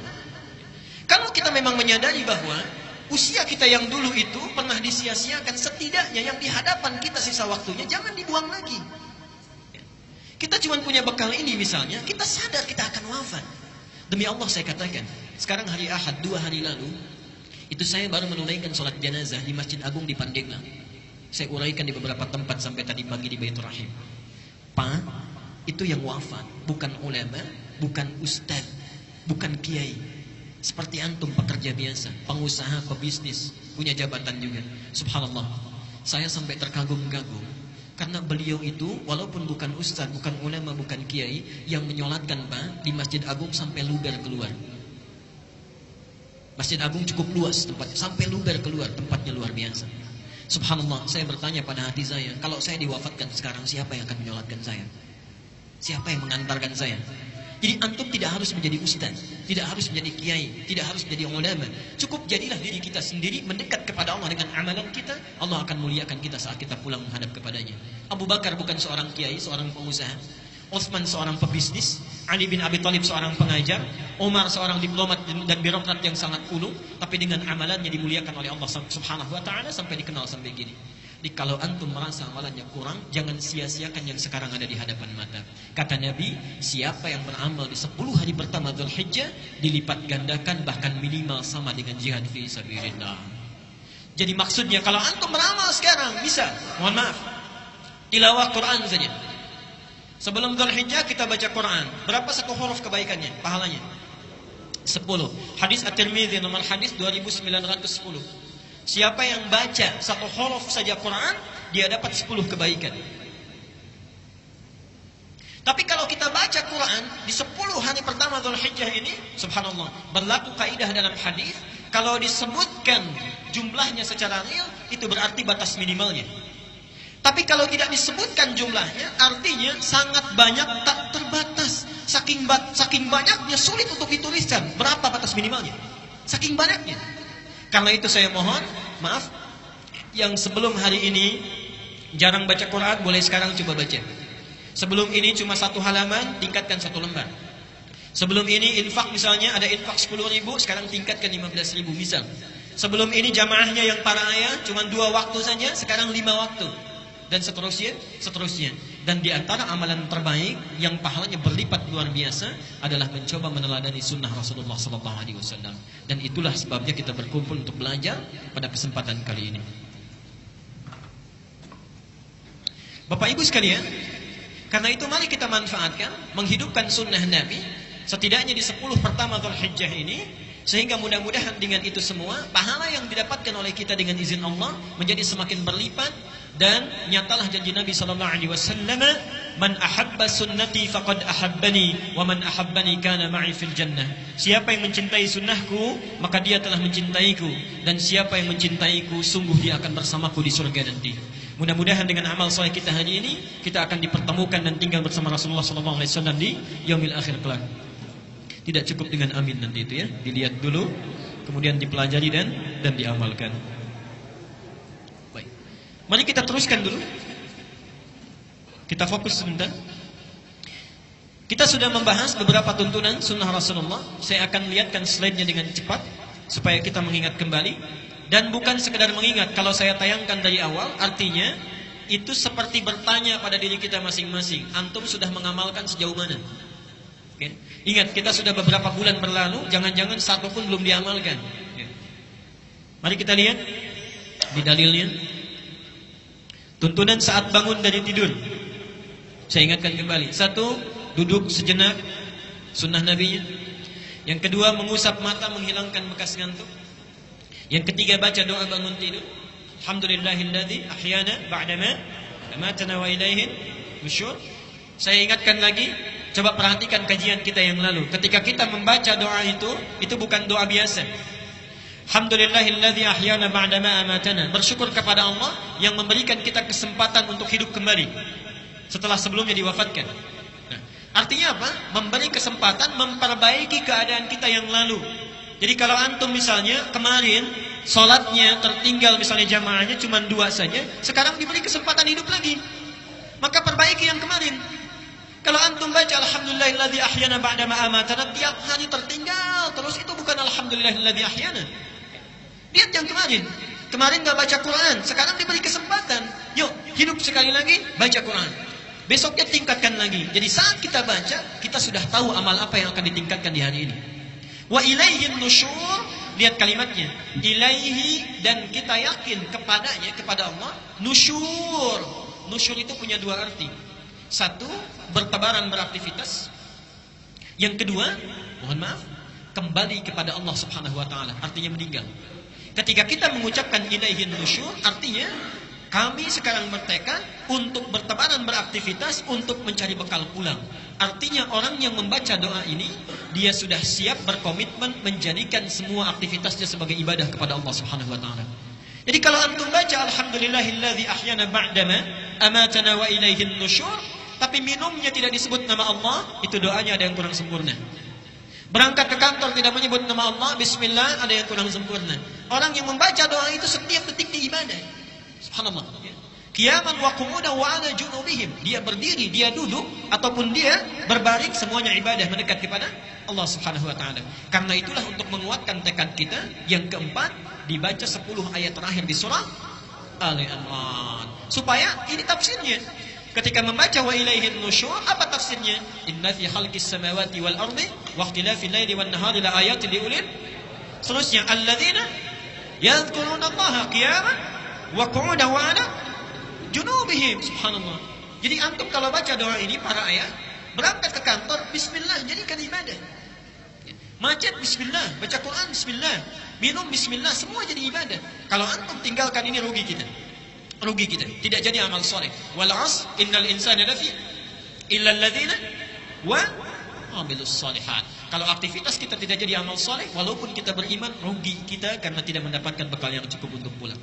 Kalau kita memang menyadari bahwa usia kita yang dulu itu pernah disia-siakan, setidaknya yang di hadapan kita sisa waktunya jangan dibuang lagi. Kita cuma punya bekal ini misalnya, kita sadar kita akan wafat. Demi Allah saya katakan, sekarang hari Ahad 2 hari lalu, itu saya baru menunaikan sholat jenazah di Masjid Agung di Pandeglang. Saya uraikan di beberapa tempat sampai tadi pagi di Baitur Rahim. Pak, itu yang wafat bukan ulama, bukan ustaz, bukan kiai. Seperti antum pekerja biasa, pengusaha, pebisnis, punya jabatan juga. Subhanallah, saya sampai terkagum-kagum. Karena beliau itu walaupun bukan ustaz, bukan ulama, bukan kiai, yang menyolatkan Pak di Masjid Agung sampai luber keluar. Masjid Agung cukup luas tempatnya, sampai luber keluar, tempatnya luar biasa. Subhanallah, saya bertanya pada hati saya, kalau saya diwafatkan sekarang, siapa yang akan menyolatkan saya? Siapa yang mengantarkan saya? Jadi antum tidak harus menjadi ustaz, tidak harus menjadi kiai, tidak harus menjadi ulama. Cukup jadilah diri kita sendiri mendekat kepada Allah dengan amalan kita. Allah akan muliakan kita saat kita pulang menghadap kepadanya. Abu Bakar bukan seorang kiai, seorang pengusaha. Utsman seorang pebisnis, Ali bin Abi Thalib seorang pengajar, Umar seorang diplomat dan birokrat yang sangat kuno, tapi dengan amalannya dimuliakan oleh Allah Subhanahu wa taala sampai dikenal sampai gini. Jadi kalau antum merasa amalannya kurang, jangan sia-siakan yang sekarang ada di hadapan mata. Kata Nabi, siapa yang beramal di 10 hari pertama Dzulhijjah dilipat gandakan bahkan minimal sama dengan jihad fi sabilillah. Jadi maksudnya kalau antum beramal sekarang bisa, mohon maaf, tilawah Quran saja. Sebelum Dzulhijjah kita baca Quran, berapa satu huruf kebaikannya, pahalanya? 10. Hadis At-Tirmidzi nomor hadis 2910. Siapa yang baca satu huruf saja Quran, dia dapat 10 kebaikan. Tapi kalau kita baca Quran di 10 hari pertama Dzulhijjah ini, subhanallah, berlaku kaidah dalam hadis, kalau disebutkan jumlahnya secara real, itu berarti batas minimalnya. Tapi kalau tidak disebutkan jumlahnya, artinya sangat banyak, tak terbatas. Saking banyaknya sulit untuk dituliskan. Berapa batas minimalnya? Saking banyaknya. Karena itu saya mohon, maaf, yang sebelum hari ini jarang baca Quran, boleh sekarang coba baca. Sebelum ini cuma 1 halaman, tingkatkan 1 lembar. Sebelum ini infak misalnya, ada infak 10.000, sekarang tingkatkan 15.000 misal. Sebelum ini jamaahnya yang para ayah cuma 2 waktu saja, sekarang 5 waktu. Dan seterusnya. Dan di antara amalan terbaik yang pahalanya berlipat luar biasa adalah mencoba meneladani sunnah Rasulullah SAW. Dan itulah sebabnya kita berkumpul untuk belajar pada kesempatan kali ini. Bapak Ibu sekalian, karena itu mari kita manfaatkan, menghidupkan sunnah Nabi, setidaknya di 10 pertama Dzulhijjah ini, sehingga mudah-mudahan dengan itu semua, pahala yang didapatkan oleh kita dengan izin Allah menjadi semakin berlipat. Dan nyatalah janji Nabi SAW, man ahabba sunnati faqad ahabbani, wa man ahabbani kana ma'i fil jannah. Siapa yang mencintai sunnahku, maka dia telah mencintaiku, dan siapa yang mencintaiku, sungguh dia akan bersamaku di surga nanti. Mudah-mudahan dengan amal soleh kita hari ini, kita akan dipertemukan dan tinggal bersama Rasulullah SAW di yaumil akhir kelak. Tidak cukup dengan amin nanti itu ya, dilihat dulu, kemudian dipelajari dan diamalkan. Baik, mari kita teruskan dulu. Kita fokus sebentar. Kita sudah membahas beberapa tuntunan sunnah Rasulullah. Saya akan lihatkan slide-nya dengan cepat supaya kita mengingat kembali. Dan bukan sekedar mengingat, kalau saya tayangkan dari awal, artinya itu seperti bertanya pada diri kita masing-masing. Antum sudah mengamalkan sejauh mana? Okay. Ingat, kita sudah beberapa bulan berlalu, jangan-jangan satu pun belum diamalkan. Okay. Mari kita lihat di dalilnya. Tuntunan saat bangun dari tidur. Saya ingatkan kembali. 1, duduk sejenak, sunnah Nabi. Yang kedua, mengusap mata menghilangkan bekas ngantuk. Yang ketiga, baca doa bangun tidur. Alhamdulillahilladzi ahyana ba'dama amatana wa ilaihin nusyur. Saya ingatkan lagi, coba perhatikan kajian kita yang lalu. Ketika kita membaca doa itu bukan doa biasa. Alhamdulillahilladzi ahyana ba'dama amatana. Bersyukur kepada Allah yang memberikan kita kesempatan untuk hidup kembali setelah sebelumnya diwafatkan. Nah, artinya apa? Memberi kesempatan memperbaiki keadaan kita yang lalu. Jadi kalau antum misalnya kemarin sholatnya tertinggal, misalnya jamaahnya cuma 2 saja, sekarang diberi kesempatan hidup lagi, maka perbaiki yang kemarin. Kalau antum baca Alhamdulillahilladzi ahyana ba'dama amatana tiap hari tertinggal terus, itu bukan Alhamdulillahilladzi ahyana. Lihat yang kemarin. Kemarin gak baca Quran, sekarang diberi kesempatan. Yuk, hidup sekali lagi, baca Quran. Besoknya tingkatkan lagi. Jadi saat kita baca, kita sudah tahu amal apa yang akan ditingkatkan di hari ini. Wa ilaihin nusyur, lihat kalimatnya, ilaihi, dan kita yakin kepadanya, kepada Allah. Nusyur, nusyur itu punya 2 arti. 1, bertebaran beraktivitas. Yang kedua, mohon maaf, kembali kepada Allah Subhanahu wa taala, artinya meninggal. Ketika kita mengucapkan ilaihin nusyur, artinya kami sekarang bertekad untuk bertebaran beraktivitas untuk mencari bekal pulang. Artinya orang yang membaca doa ini, dia sudah siap berkomitmen menjadikan semua aktivitasnya sebagai ibadah kepada Allah Subhanahu wa taala. Jadi kalau antum baca Alhamdulillahilladzi ahyana ba'dama amatana wa ilaihin nusyur, tapi minumnya tidak disebut nama Allah, itu doanya ada yang kurang sempurna. Berangkat ke kantor tidak menyebut nama Allah, bismillah, ada yang kurang sempurna. Orang yang membaca doa itu setiap detik di ibadah. Subhanallah. Qiyaman wa qu'udan wa ala junubihim. Dia berdiri, dia duduk, ataupun dia berbaring, semuanya ibadah mendekat kepada Allah Subhanahu wa taala. Karena itulah untuk menguatkan tekad kita, yang keempat, dibaca 10 ayat terakhir di surah Ali Imran. Supaya ini tafsirnya. Ketika membaca wa ilaihin nusyur, apa tafsirnya? Inna fi khalqis samawati wal ardi wa ikhtilafil laili wan nahari la ayatin liulil. Seterusnya, alladzina yadhkuruna Allaha qiyaman wa qu'udan wa 'ala junubihim. Subhanallah. Jadi antum kalau baca doa ini, para ayat, berangkat ke kantor, bismillah, jadikan ibadah. Macet bismillah, baca Quran bismillah, minum bismillah, semua jadi ibadah. Kalau antum tinggalkan ini rugi kita. Rugi kita, tidak jadi amal soleh. Wal 'asr innal insana lafi illa alladzina wa amilus solihat. Kalau aktivitas kita tidak jadi amal soleh, walaupun kita beriman, rugi kita karena tidak mendapatkan bekal yang cukup untuk pulang.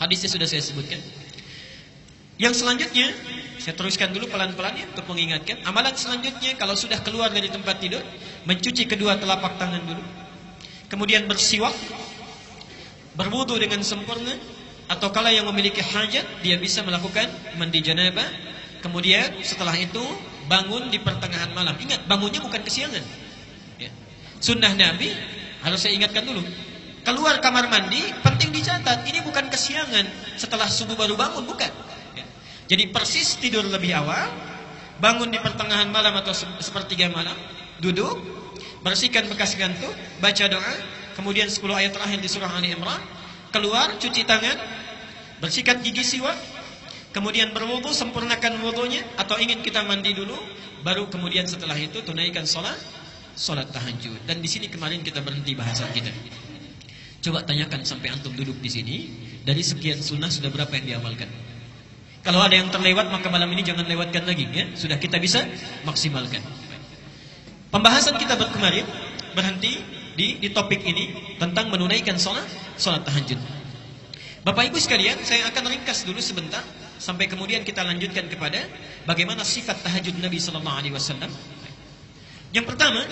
Hadisnya sudah saya sebutkan. Yang selanjutnya, saya teruskan dulu pelan-pelan ya untuk mengingatkan. Amalan selanjutnya, kalau sudah keluar dari tempat tidur, mencuci kedua telapak tangan dulu, kemudian bersiwak, berwudu dengan sempurna, atau kalau yang memiliki hajat, dia bisa melakukan mandi janabah. Kemudian setelah itu bangun di pertengahan malam. Ingat, bangunnya bukan kesiangan ya. Sunnah Nabi, harus saya ingatkan dulu, keluar kamar mandi, penting dicatat, ini bukan kesiangan setelah subuh baru bangun, bukan ya. Jadi persis tidur lebih awal, bangun di pertengahan malam atau sepertiga malam, duduk, bersihkan bekas ngantuk, baca doa, kemudian 10 ayat terakhir di surah Ali Imran, keluar, cuci tangan, bersihkan gigi siwak, kemudian berwudu, sempurnakan wudunya, atau ingin kita mandi dulu, baru kemudian setelah itu tunaikan salat tahajud. Dan di sini kemarin kita berhenti bahasan kita. Coba tanyakan sampai antum duduk di sini, dari sekian sunnah sudah berapa yang diamalkan? Kalau ada yang terlewat, maka malam ini jangan lewatkan lagi ya. Sudah kita bisa maksimalkan. Pembahasan kita kemarin berhenti di topik ini tentang menunaikan salat tahajud. Bapak Ibu sekalian, saya akan ringkas dulu sebentar sampai kemudian kita lanjutkan kepada bagaimana sifat tahajud Nabi sallallahu alaihi wasallam. Yang pertama,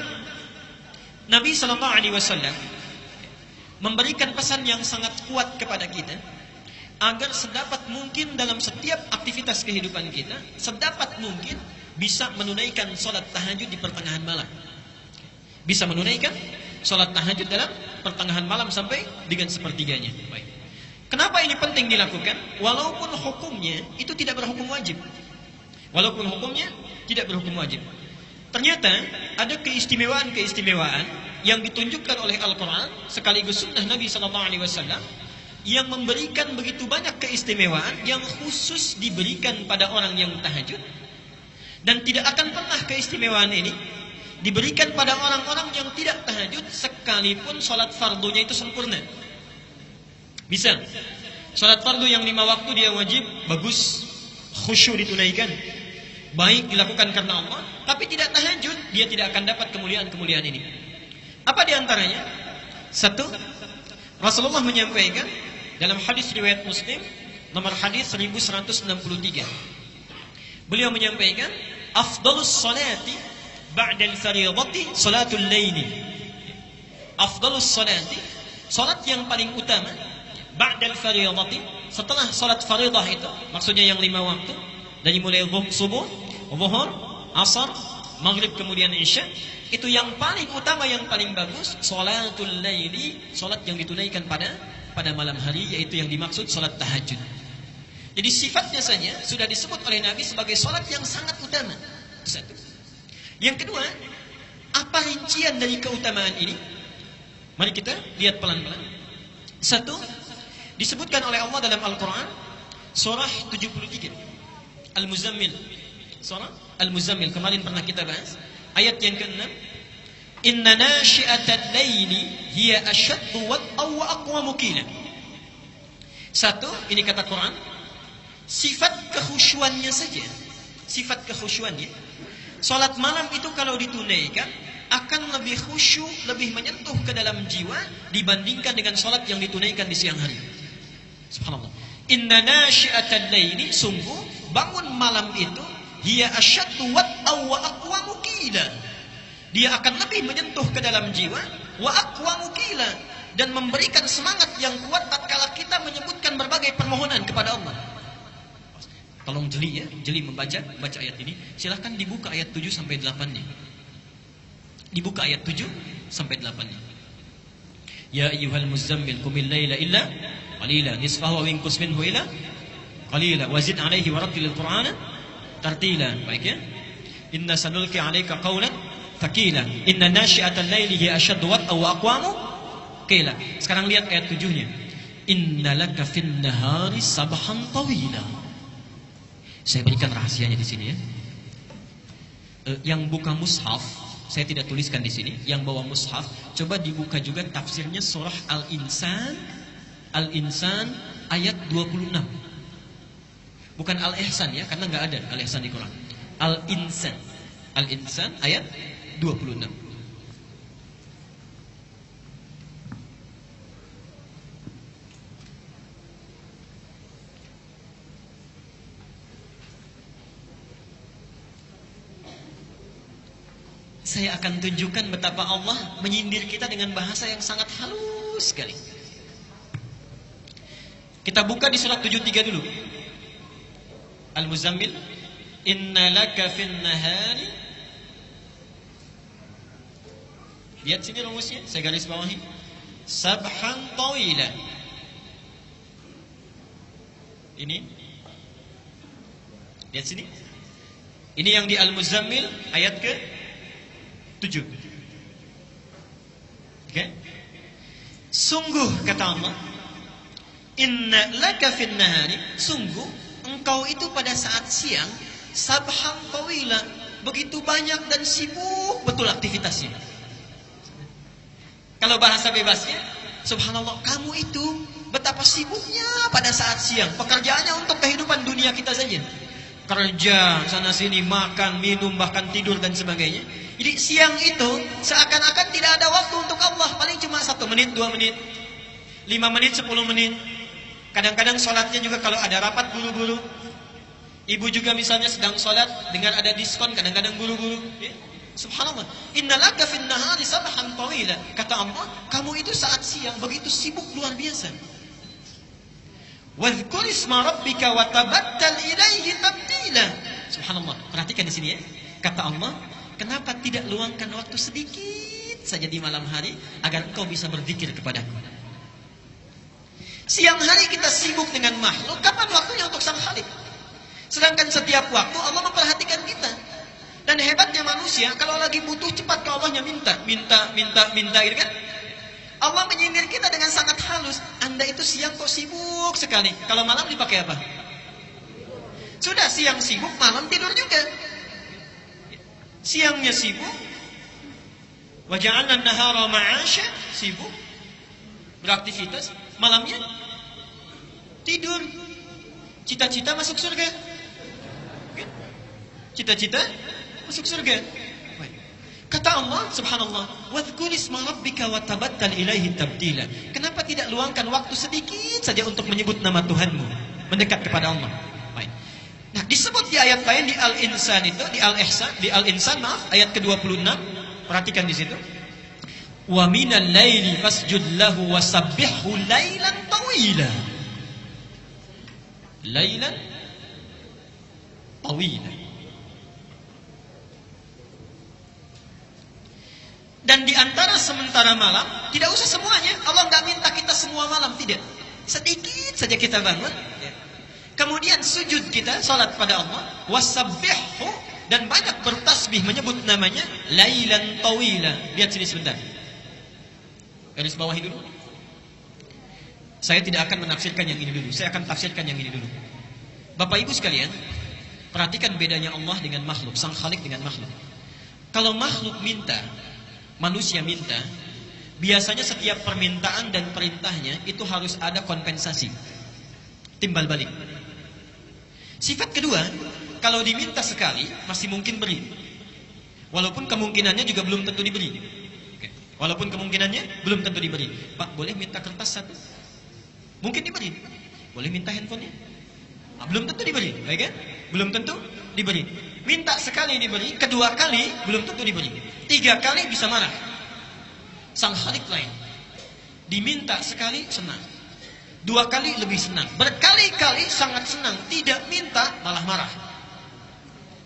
Nabi sallallahu alaihi wasallam memberikan pesan yang sangat kuat kepada kita agar sedapat mungkin dalam setiap aktivitas kehidupan kita, sedapat mungkin bisa menunaikan salat tahajud di pertengahan malam. Bisa menunaikan salat tahajud dalam pertengahan malam sampai dengan sepertiganya. Baik. Kenapa ini penting dilakukan? Walaupun hukumnya itu tidak berhukum wajib. Walaupun hukumnya tidak berhukum wajib. Ternyata ada keistimewaan-keistimewaan yang ditunjukkan oleh Al-Quran sekaligus sunnah Nabi SAW yang memberikan begitu banyak keistimewaan yang khusus diberikan pada orang yang tahajud. Dan tidak akan pernah keistimewaan ini diberikan pada orang-orang yang tidak tahajud sekalipun salat fardunya itu sempurna. Bisa salat fardu yang 5 waktu dia wajib, bagus, khusyuk ditunaikan, baik dilakukan karena Allah, tapi tidak tahajud, dia tidak akan dapat kemuliaan-kemuliaan ini. Apa diantaranya? Satu, Rasulullah menyampaikan dalam hadis riwayat Muslim nomor hadis 1163. Beliau menyampaikan, afdalus salati ba'dal fardhati salatul laili. Afdalus salati, salat yang paling utama ba'dal fardhati, setelah salat fardhah itu, maksudnya yang 5 waktu, dari mulai subuh, zuhur, asar, maghrib kemudian isya, itu yang paling utama, yang paling bagus salatul laili, salat yang ditunaikan pada malam hari, yaitu yang dimaksud salat tahajud. Jadi sifatnya saja sudah disebut oleh Nabi sebagai salat yang sangat utama. Satu. Yang kedua, apa rincian dari keutamaan ini? Mari kita lihat pelan-pelan. Satu, disebutkan oleh Allah dalam Al-Quran surah 73 Al-Muzammil. Surah Al-Muzammil, kemarin pernah kita bahas ayat yang ke-6. Inna nashi'atal laili hiya ashaddu wat'aw wa aqwamu qila. Satu, ini kata Quran, sifat kekhusyuannya saja. Sifat kekhusyuannya, salat malam itu kalau ditunaikan akan lebih khusyuk, lebih menyentuh ke dalam jiwa dibandingkan dengan salat yang ditunaikan di siang hari. Subhanallah. Inna nashi'atal laili, sungguh bangun malam itu, hiya asyaddu wat'aw wa aqwamu qila, dia akan lebih menyentuh ke dalam jiwa, wa aqwamu qila, dan memberikan semangat yang kuat tatkala kita menyebutkan berbagai permohonan kepada Allah. Tolong jeli ya, jeli baca ayat ini. Silahkan dibuka ayat 7 sampai 8-nya. Dibuka ayat 7 sampai 8-nya. Ya ayyuhal muzammil qumil laila illa qalila nisfahu wa inqus minhu ila qalila wazid alaihi warattilil qur'ana tartila. Baik ya. Inna sanulqi 'alaika qawlan thaqila inna nashi'atal laili hiya ashaddu wat'aw wa aqwamu qila. Sekarang lihat ayat 7-nya. Innalaka fin nahari sabhan tawila. Saya berikan rahasianya di sini ya. Yang buka mushaf Saya tidak tuliskan di sini. Yang bawa mushaf, coba dibuka juga tafsirnya surah Al-Insan. Al-Insan ayat 26. Bukan Al-Ihsan ya, karena nggak ada Al-Ihsan di Quran. Al-Insan. Al-Insan ayat 26. Saya akan tunjukkan betapa Allah menyindir kita dengan bahasa yang sangat halus sekali. Kita buka di surat 73 dulu. Al-Muzammil, inna laka fin nahari. Lihat sini rumusnya, saya garis bawahi. Sabhan tawila. Ini. Lihat sini. Ini yang di Al-Muzammil ayat ke 7. Oke? Sungguh kata Allah, inna laka fin nahari, sungguh engkau itu pada saat siang sabhan tawila, begitu banyak dan sibuk betul aktivitasnya. Kalau bahasa bebasnya, subhanallah, kamu itu betapa sibuknya pada saat siang. Pekerjaannya untuk kehidupan dunia kita saja. Kerja, sana sini, makan, minum, bahkan tidur dan sebagainya. Jadi siang itu seakan-akan tidak ada waktu untuk Allah. Paling cuma 1 menit, 2 menit, 5 menit, 10 menit. Kadang-kadang sholatnya juga kalau ada rapat buru-buru. Ibu juga misalnya sedang sholat, dengan ada diskon, kadang-kadang buru-buru. Ya? Subhanallah. Innalaka fin nahari sabhan tawila. Kata Allah, kamu itu saat siang begitu sibuk luar biasa. Wadhkur isma rabbika wa tabattal ilaihi tabtila. Subhanallah. Perhatikan di sini ya. Kata Allah, kenapa tidak luangkan waktu sedikit saja di malam hari agar engkau bisa berzikir kepadaku? Siang hari kita sibuk dengan makhluk, kapan waktunya untuk sang Khalik? Sedangkan setiap waktu Allah memperhatikan kita. Dan hebatnya manusia, kalau lagi butuh cepat ke Allahnya minta gitu kan? Allah menyindir kita dengan sangat halus. Anda itu siang kok sibuk sekali. Kalau malam dipakai apa? Sudah siang sibuk, malam tidur juga. Siangnya sibuk, wa ja'alna an-nahara ma'asha, sibuk beraktivitas, malamnya tidur. Cita-cita masuk surga. Cita-cita masuk surga. Kata Allah, subhanallah, wadhkur isma rabbika wa tabattal ilaihi tabtila. Kenapa tidak luangkan waktu sedikit saja untuk menyebut nama Tuhanmu, mendekat kepada Allah? Baik. Nah, disebut di ayat lain di Al-Insan itu, di Al-Insan, maaf, ayat ke-26. Perhatikan di situ. Wa minal laili fasjud lahu wasabbihhu lailan tawila. Lailan tawila. Dan di antara sementara malam, tidak usah semuanya. Allah nggak minta kita semua malam, tidak. Sedikit saja kita bangun. Kemudian sujud kita, salat pada Allah. Wasabbihhu, dan banyak bertasbih menyebut namanya. Lailan tawila. Lihat sini sebentar. Garis bawahi dulu. Saya tidak akan menafsirkan yang ini dulu. Saya akan tafsirkan yang ini dulu. Bapak Ibu sekalian, perhatikan bedanya Allah dengan makhluk, sang Khalik dengan makhluk. Kalau makhluk minta, manusia minta, biasanya setiap permintaan dan perintahnya itu harus ada kompensasi, timbal balik. Sifat kedua, kalau diminta sekali masih mungkin beri, walaupun kemungkinannya juga belum tentu diberi. Walaupun kemungkinannya belum tentu diberi. Pak, boleh minta kertas 1? Mungkin diberi. Boleh minta handphonenya? Belum tentu diberi, baik kan? Belum tentu diberi. Minta sekali diberi, kedua kali belum tentu diberi, 3 kali bisa marah. Sang Khalik lain, diminta sekali senang, 2 kali lebih senang, berkali-kali sangat senang. Tidak minta malah marah,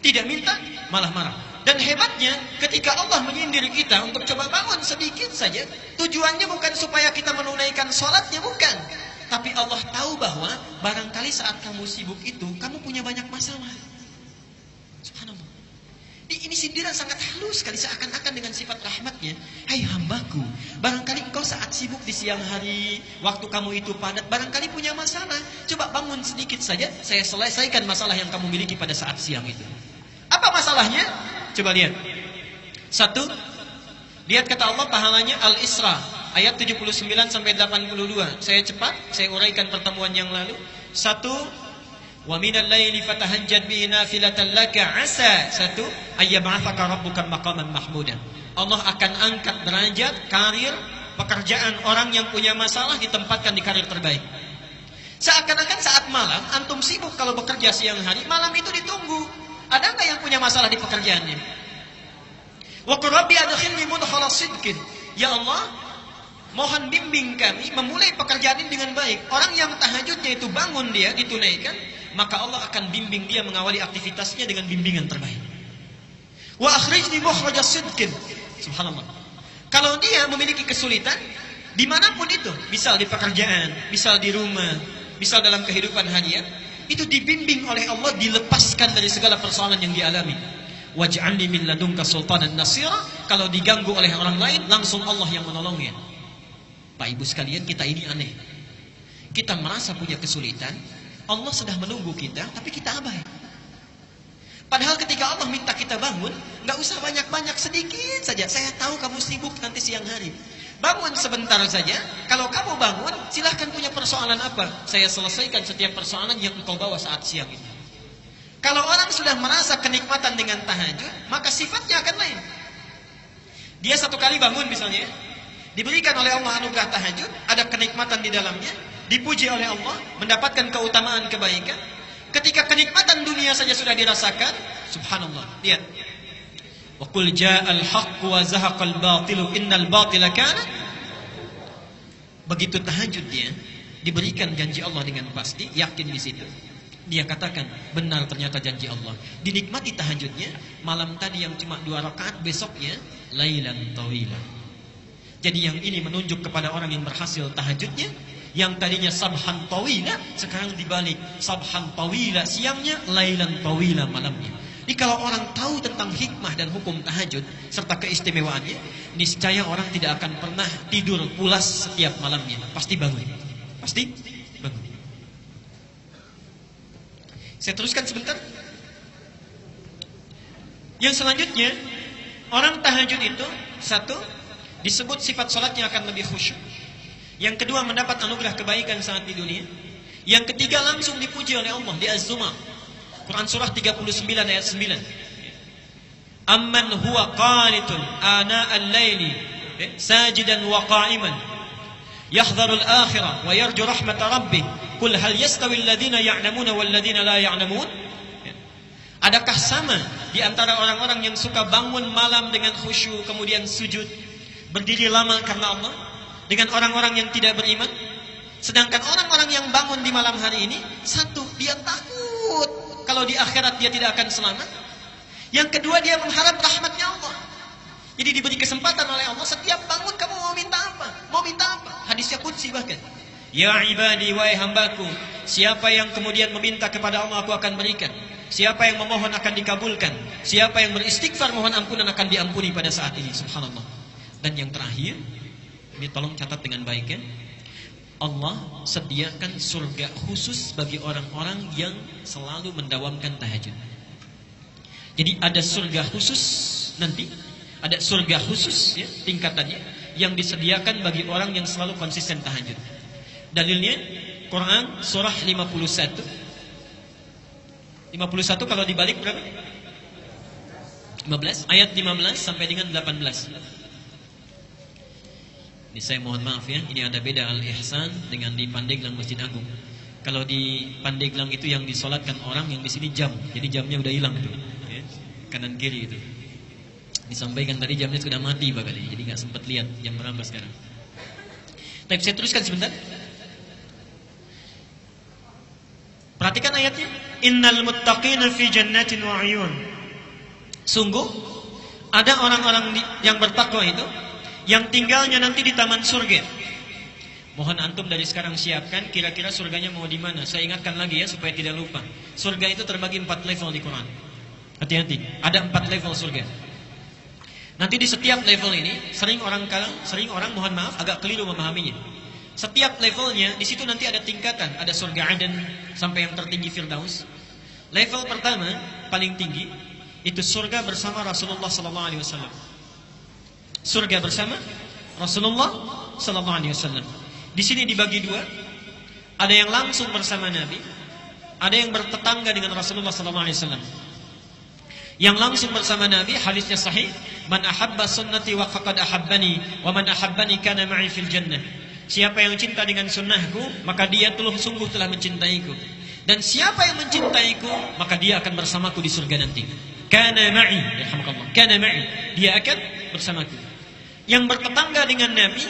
tidak minta malah marah. Dan hebatnya ketika Allah menyindir kita untuk coba bangun sedikit saja, tujuannya bukan supaya kita menunaikan sholatnya, bukan. Tapi Allah tahu bahwa barangkali saat kamu sibuk itu kamu punya banyak masalah. Subhanallah. Ini sindiran sangat halus sekali, seakan-akan dengan sifat rahmatnya. Hai hambaku, barangkali engkau saat sibuk di siang hari, waktu kamu itu padat, barangkali punya masalah. Coba bangun sedikit saja, saya selesaikan masalah yang kamu miliki pada saat siang itu. Apa masalahnya? Coba lihat. Satu, lihat kata Allah pahalanya Al-Isra ayat 79 sampai 82. Saya cepat, saya uraikan pertemuan yang lalu. Satu, wa minal laili fatahajjad bihi nafilatan laka asa. Satu, ayyab'atsaka rabbuka maqaman mahmuda. Allah akan angkat derajat, karir, pekerjaan orang yang punya masalah ditempatkan di karir terbaik. Seakan-akan saat malam antum sibuk kalau bekerja siang hari, malam itu ditunggu. Ada nggak yang punya masalah di pekerjaannya? Wa qur rabbi adkhilni mudkhala sidqin. Ya Allah, mohon bimbing kami memulai pekerjaan ini dengan baik. Orang yang tahajudnya itu bangun dia ditunaikan, maka Allah akan bimbing dia mengawali aktivitasnya dengan bimbingan terbaik. Wa akhrijni mukhrajas sidqin. Subhanallah. Kalau dia memiliki kesulitan dimanapun itu, misal di pekerjaan, misal di rumah, misal dalam kehidupan harian, itu dibimbing oleh Allah, dilepaskan dari segala persoalan yang dialami. Waj'alni min ladunka sultanan nasira. Kalau diganggu oleh orang lain, langsung Allah yang menolongnya. Pak Ibu sekalian, kita ini aneh. Kita merasa punya kesulitan, Allah sudah menunggu kita, tapi kita abai. Padahal ketika Allah minta kita bangun, nggak usah banyak-banyak, sedikit saja. Saya tahu kamu sibuk nanti siang hari. Bangun sebentar saja. Kalau kamu bangun, silahkan punya persoalan apa. Saya selesaikan setiap persoalan yang engkau bawa saat siang ini. Kalau orang sudah merasa kenikmatan dengan tahajud, maka sifatnya akan lain. Dia satu kali bangun misalnya, diberikan oleh Allah anugerah tahajud, ada kenikmatan di dalamnya, dipuji oleh Allah, mendapatkan keutamaan kebaikan. Ketika kenikmatan dunia saja sudah dirasakan, subhanallah, lihat. Wa qul ja'al haqqu wa zahaqal batilu innal batila kana. Begitu tahajud dia diberikan janji Allah dengan pasti, yakin di situ. Dia katakan, benar ternyata janji Allah. Dinikmati tahajudnya, malam tadi yang cuma 2 rakaat, besoknya lailan tawila. Jadi yang ini menunjuk kepada orang yang berhasil tahajudnya, yang tadinya sabhan tawila, sekarang dibalik sabhan tawila siangnya, lailan tawila malamnya. Jadi kalau orang tahu tentang hikmah dan hukum tahajud serta keistimewaannya, niscaya orang tidak akan pernah tidur pulas setiap malamnya. Pasti bangun. Pasti bangun. Saya teruskan sebentar. Yang selanjutnya, orang tahajud itu, satu, disebut sifat sholatnya akan lebih khusyuk. Yang kedua, mendapat anugerah kebaikan saat di dunia. Yang ketiga, langsung dipuji oleh Allah di Az-Zumar, Quran surah 39 ayat 9. Amman huwa qanitun ana al-laili sajidan wa qa'iman yahdharu al-akhirah wa yarju rahmat rabbih qul hal yastawi alladhina ya'lamuna wal ladhina la ya'lamun. Adakah sama di antara orang-orang yang suka bangun malam dengan khusyuk kemudian sujud berdiri lama karena Allah dengan orang-orang yang tidak beriman? Sedangkan orang-orang yang bangun di malam hari ini, satu, dia takut kalau di akhirat dia tidak akan selamat. Yang kedua, dia mengharap rahmatnya Allah. Jadi diberi kesempatan oleh Allah, setiap bangun kamu mau minta apa? Mau minta apa? Hadisnya qudsi bahkan. Ya ibadi, wahai hambaku, siapa yang kemudian meminta kepada Allah, aku akan berikan. Siapa yang memohon akan dikabulkan. Siapa yang beristighfar mohon ampunan akan diampuni pada saat ini. Subhanallah. Dan yang terakhir, ini tolong catat dengan baik ya. Allah sediakan surga khusus bagi orang-orang yang selalu mendawamkan tahajud. Jadi ada surga khusus nanti, ada surga khusus ya, tingkatannya yang disediakan bagi orang yang selalu konsisten tahajud. Dalilnya Quran surah 51. 51 kalau dibalik berapa? 15, ayat 15 sampai dengan 18. Ini saya mohon maaf ya, ini ada beda Al-Ihsan dengan di Pandeglang Masjid Agung. Kalau di Pandeglang itu yang disolatkan orang, yang di sini jam. Jadi jamnya udah hilang tuh, ya. Kanan kiri itu. Disampaikan tadi jamnya sudah mati bakal, jadi nggak sempat lihat jam berapa sekarang. Tapi saya teruskan sebentar. Perhatikan ayatnya. Innal muttaqina fi jannatin wa 'uyun. Sungguh ada orang-orang yang bertakwa itu yang tinggalnya nanti di taman surga. Mohon antum dari sekarang siapkan kira-kira surganya mau di mana. Saya ingatkan lagi ya supaya tidak lupa. Surga itu terbagi 4 level di Quran. Hati-hati, ada 4 level surga. Nanti di setiap level ini sering orang mohon maaf agak keliru memahaminya. Setiap levelnya di situ nanti ada tingkatan, ada surga Aden sampai yang tertinggi Firdaus. Level pertama paling tinggi itu surga bersama Rasulullah sallallahu alaihi wasallam. surga bersama Rasulullah sallallahu alaihi wasallam. Di sini dibagi dua. Ada yang langsung bersama Nabi, ada yang bertetangga dengan Rasulullah sallallahu alaihi wasallam. Yang langsung bersama Nabi, hadisnya sahih, man ahabba sunnati wa faqad ahabbani wa man ahabbani kana ma'i fil jannah. Siapa yang cinta dengan sunnahku, maka dia sungguh telah mencintaiku. Dan siapa yang mencintaiku, maka dia akan bersamaku di surga nanti. Kana ma'i, yarhamukallah. Kana ma'i, dia akan bersamaku. Yang bertetangga dengan Nabi,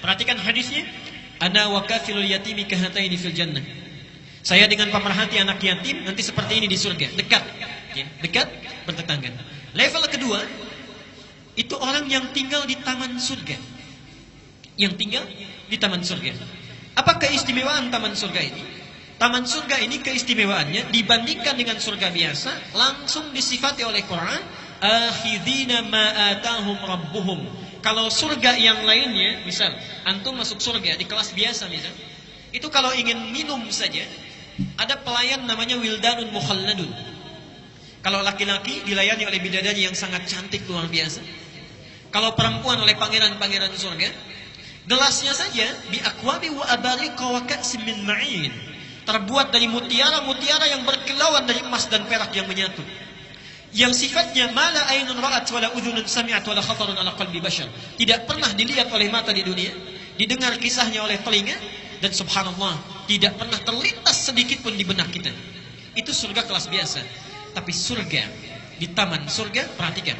perhatikan hadisnya, ana wa kafilul yatimi kahataini fil jannah. Saya dengan pemerhati anak yatim nanti seperti ini di surga, dekat. Ya, dekat bertetangga. Level kedua, itu orang yang tinggal di taman surga. Yang tinggal di taman surga. Apa keistimewaan taman surga ini? Taman surga ini keistimewaannya dibandingkan dengan surga biasa langsung disifati oleh Quran, akhidina ma atahum rabbuhum. Kalau surga yang lainnya, misal antum masuk surga di kelas biasa misal, itu kalau ingin minum saja ada pelayan namanya wildanun mukhalladun. Kalau laki-laki dilayani oleh bidadari yang sangat cantik luar biasa. Kalau perempuan oleh pangeran-pangeran surga. Gelasnya saja bi aqwabi wa abariqa wa ka'sin min ma'in. Terbuat dari mutiara-mutiara yang berkilauan dari emas dan perak yang menyatu. Yang sifatnya mala ainun ra'at wala udhunun sami'at wala khatarun ala qalbi bashar. Tidak pernah dilihat oleh mata di dunia, didengar kisahnya oleh telinga, dan subhanallah tidak pernah terlintas sedikit pun di benak kita. Itu surga kelas biasa. Tapi surga di taman surga, perhatikan,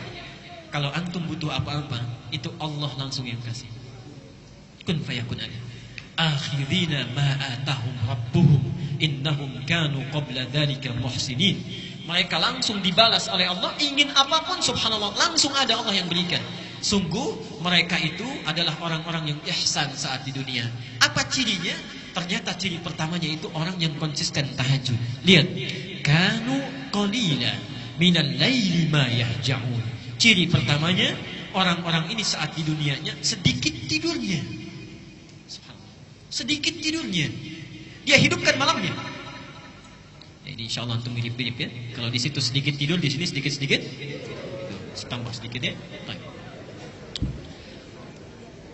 kalau antum butuh apa-apa, itu Allah langsung yang kasih. Kun fayakun ada. Akhirina ma atahum rabbuhum innahum kanu qabla dzalika muhsinin. Mereka langsung dibalas oleh Allah, ingin apapun subhanallah langsung ada Allah yang berikan. Sungguh mereka itu adalah orang-orang yang ihsan saat di dunia. Apa cirinya? Ternyata ciri pertamanya itu orang yang konsisten tahajud. Lihat, kanu qalila minal laili ma yahja'un. Ciri pertamanya, orang-orang ini saat di dunianya sedikit tidurnya. Sedikit tidurnya. Dia hidupkan malamnya. Ini insya Allah antum mirip-mirip ya. Kalau di situ sedikit tidur, di sini sedikit-sedikit. Tambah sedikit ya.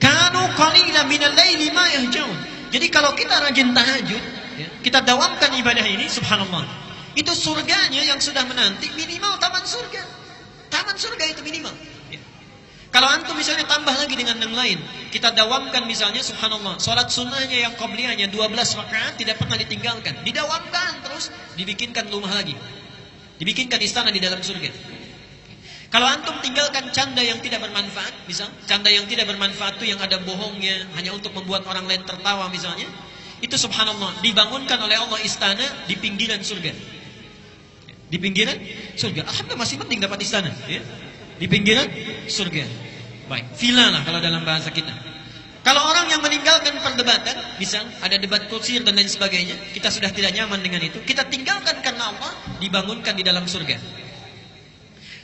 Kanu qalila minal laili ma yahja'un. Jadi kalau kita rajin tahajud, ya, kita dawamkan ibadah ini, subhanallah. Itu surganya yang sudah menanti minimal taman surga. Taman surga itu minimal. Ya. Kalau antum misalnya tambah lagi dengan yang lain, kita dawamkan misalnya subhanallah, salat sunnahnya yang qabliyahnya 12 rakaat tidak pernah ditinggalkan, didawamkan terus, dibikinkan rumah lagi, dibikinkan istana di dalam surga. Kalau antum tinggalkan canda yang tidak bermanfaat, misal canda yang tidak bermanfaat itu yang ada bohongnya, hanya untuk membuat orang lain tertawa misalnya, itu subhanallah dibangunkan oleh Allah istana di pinggiran surga. Di pinggiran surga. Alhamdulillah masih penting dapat istana, ya. Di pinggiran surga. Baik, villa lah kalau dalam bahasa kita. Kalau orang yang meninggalkan perdebatan, misal ada debat kusir dan lain sebagainya, kita sudah tidak nyaman dengan itu, kita tinggalkan karena Allah, dibangunkan di dalam surga.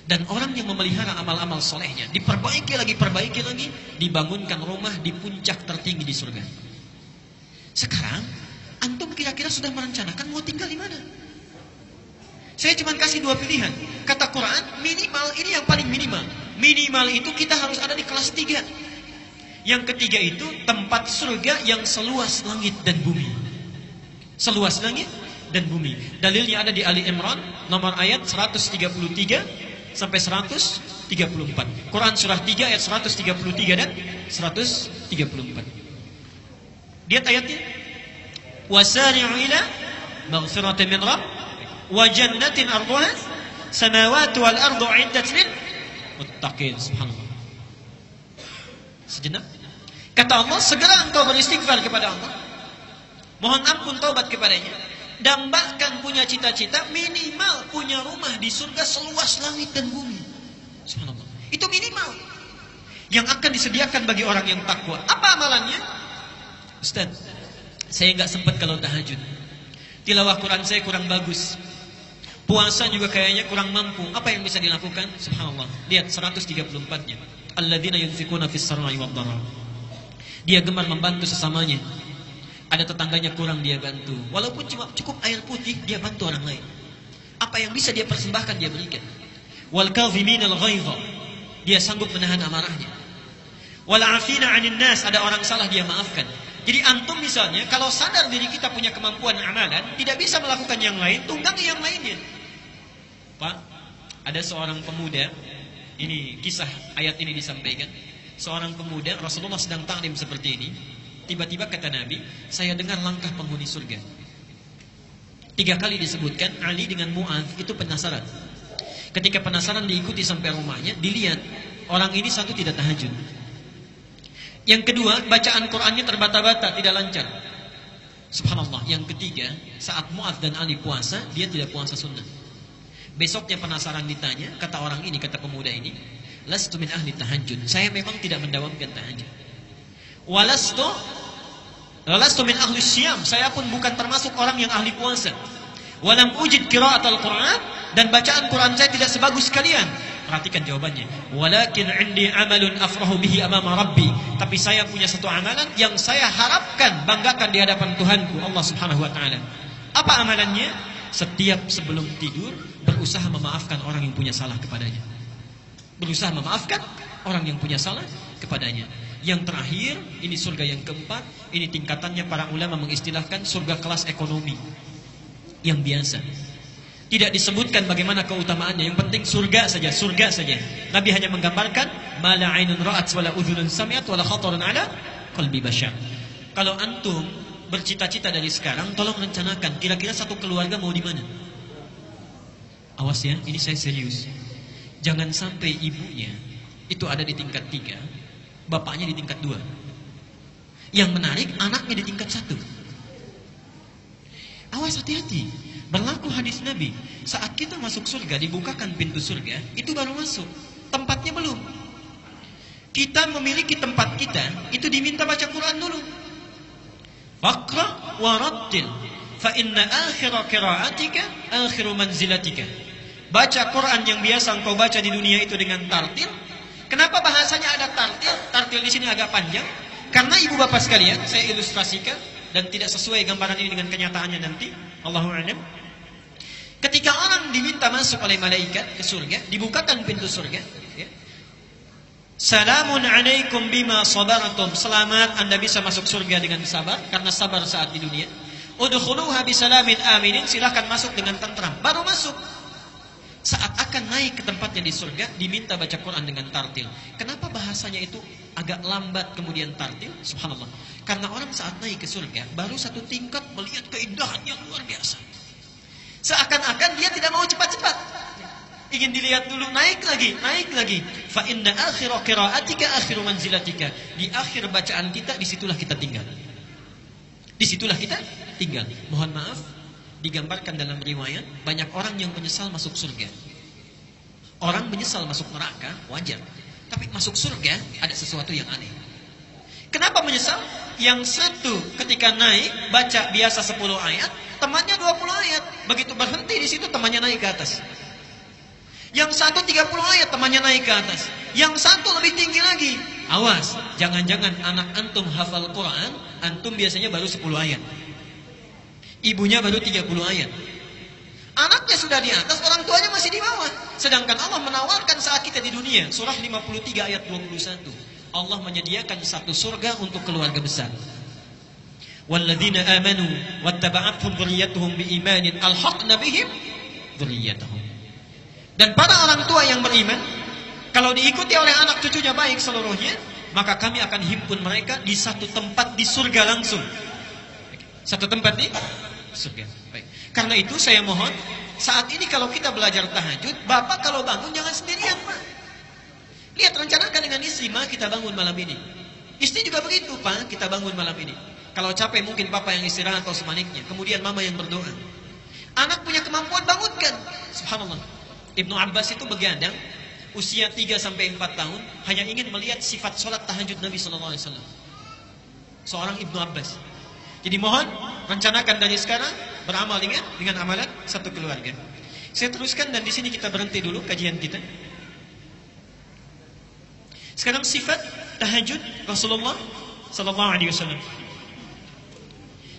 Dan orang yang memelihara amal-amal solehnya, diperbaiki lagi, dibangunkan rumah di puncak tertinggi di surga. Sekarang, antum kira-kira sudah merencanakan mau tinggal di mana? Saya cuma kasih dua pilihan. Kata Quran, minimal, ini yang paling minimal. Minimal itu kita harus ada di kelas 3. Yang ketiga itu tempat surga yang seluas langit dan bumi. Seluas langit dan bumi. Dalilnya ada di Ali Imran, nomor ayat 133 sampai 134. Quran surah 3 ayat 133 dan 134. Lihat ayatnya. Wasari'u ila maghfiratin min rabb wa jannatin arduha samawati wal ardu 'iddat lil muttaqin. Subhanallah. Sejenak. Kata Allah, segera engkau beristighfar kepada Allah. Mohon ampun taubat kepadanya. Dan bahkan punya cita-cita minimal punya rumah di surga seluas langit dan bumi. Subhanallah. Itu minimal yang akan disediakan bagi orang yang takwa. Apa amalannya? Ustaz, saya nggak sempat kalau tahajud. Tilawah Quran saya kurang bagus. Puasa juga kayaknya kurang mampu. Apa yang bisa dilakukan? Subhanallah. Lihat 134-nya. Alladzina yunfikuna fis sarra'i wad dharra. Dia gemar membantu sesamanya. Ada tetangganya kurang dia bantu. Walaupun cuma cukup air putih, dia bantu orang lain. Apa yang bisa dia persembahkan dia berikan. Wal kadhiminal ghaidha. Dia sanggup menahan amarahnya. Wal 'afina 'anil nas, ada orang salah dia maafkan. Jadi antum misalnya kalau sadar diri kita punya kemampuan amalan, tidak bisa melakukan yang lain, tunggangi yang lainnya. Pak, ada seorang pemuda, ini kisah ayat ini disampaikan. Seorang pemuda, Rasulullah sedang taklim seperti ini. Tiba-tiba kata Nabi, saya dengar langkah penghuni surga. 3 kali disebutkan, Ali dengan Mu'adz itu penasaran. Ketika penasaran diikuti sampai rumahnya, dilihat orang ini satu tidak tahajud. Yang kedua, bacaan Qur'annya terbata-bata, tidak lancar. Subhanallah. Yang ketiga, saat Mu'adz dan Ali puasa, dia tidak puasa sunnah. Besoknya penasaran ditanya, kata orang ini, kata pemuda ini, lastu min ahli tahajud. Saya memang tidak mendawamkan tahajud. Walastu min ahli syiyam. Saya pun bukan termasuk orang yang ahli puasa. Walam ujid qiraatul Qur'an, dan bacaan Quran saya tidak sebagus kalian. Perhatikan jawabannya. Walakin 'indi 'amalun afrahu bihi amama rabbi. Tapi saya punya satu amalan yang saya harapkan banggakan di hadapan Tuhanku Allah Subhanahu wa taala. Apa amalannya? Setiap sebelum tidur berusaha memaafkan orang yang punya salah kepadanya. Berusaha memaafkan orang yang punya salah kepadanya. Yang terakhir, ini surga yang keempat, ini tingkatannya para ulama mengistilahkan surga kelas ekonomi yang biasa. Tidak disebutkan bagaimana keutamaannya. Yang penting surga saja, surga saja. Nabi hanya menggambarkan mala ainun ra'at wala udhunun sami'at wala khatarun ala qalbi bashar. Kalau antum bercita-cita dari sekarang, tolong rencanakan kira-kira satu keluarga mau di mana. Awas ya, ini saya serius. Jangan sampai ibunya itu ada di tingkat 3, bapaknya di tingkat 2. Yang menarik, anaknya di tingkat 1. Awas, hati-hati. Berlaku hadis Nabi, saat kita masuk surga, dibukakan pintu surga, itu baru masuk, tempatnya belum. Kita memiliki tempat kita, itu diminta baca Quran dulu. Faqra wa rattil, fa inna akhira qiraatika akhiru manzilatika. Baca Quran yang biasa engkau baca di dunia itu dengan tartil. Kenapa bahasanya ada tartil? Tartil di sini agak panjang, karena ibu bapak sekalian, saya ilustrasikan, dan tidak sesuai gambaran ini dengan kenyataannya nanti, Allahu a'lam. Ketika orang diminta masuk oleh malaikat ke surga, dibukakan pintu surga, ya. Salamun alaikum bima sabartum. Selamat, Anda bisa masuk surga dengan sabar, karena sabar saat di dunia. Udkhuluha bisalamin aminin. Silahkan masuk dengan tentram. Baru masuk. Saat akan naik ke tempatnya di surga, diminta baca Quran dengan tartil. Kenapa bahasanya itu agak lambat kemudian tartil? Subhanallah. Karena orang saat naik ke surga, baru satu tingkat melihat keindahan yang luar biasa. Seakan-akan dia tidak mau cepat-cepat. Ingin dilihat dulu, naik lagi, naik lagi. Fa inna akhira qiraatika akhiru manzilatika. Di akhir bacaan kita, disitulah kita tinggal. Disitulah kita tinggal. Mohon maaf, digambarkan dalam riwayat, banyak orang yang menyesal masuk surga. Orang menyesal masuk neraka, wajar. Tapi masuk surga, ada sesuatu yang aneh. Kenapa menyesal? Yang satu ketika naik, baca biasa 10 ayat, temannya 20 ayat. Begitu berhenti di situ, temannya naik ke atas. Yang satu 30 ayat, temannya naik ke atas. Yang satu lebih tinggi lagi. Awas, jangan-jangan anak antum hafal Quran, antum biasanya baru 10 ayat. Ibunya baru 30 ayat. Anaknya sudah di atas, orang tuanya masih di bawah. Sedangkan Allah menawarkan saat kita di dunia. Surah 53 ayat 21. Allah menyediakan satu surga untuk keluarga besar. Walladzina amanu wattaba'athum dzurriyyatuhum biimanin alhaqna bihim dzurriyyatahum. Dan para orang tua yang beriman, kalau diikuti oleh anak cucunya baik seluruhnya, maka kami akan himpun mereka di satu tempat di surga langsung. Satu tempat di surga. Baik. Karena itu saya mohon, saat ini kalau kita belajar tahajud, bapak kalau bangun jangan sendirian, Pak. Lihat, rencanakan dengan istri, Ma, kita bangun malam ini. Istri juga begitu, Pak, kita bangun malam ini. Kalau capek mungkin papa yang istirahat atau sebaliknya. Kemudian mama yang berdoa. Anak punya kemampuan, bangunkan. Subhanallah. Ibnu Abbas itu begadang, usia 3-4 tahun, hanya ingin melihat sifat sholat tahajud Nabi SAW. Seorang Ibnu Abbas. Jadi mohon, rencanakan dari sekarang, beramal dengan amalan satu keluarga. Saya teruskan dan di sini kita berhenti dulu kajian kita. Sekarang sifat tahajud Rasulullah sallallahu alaihi wasallam.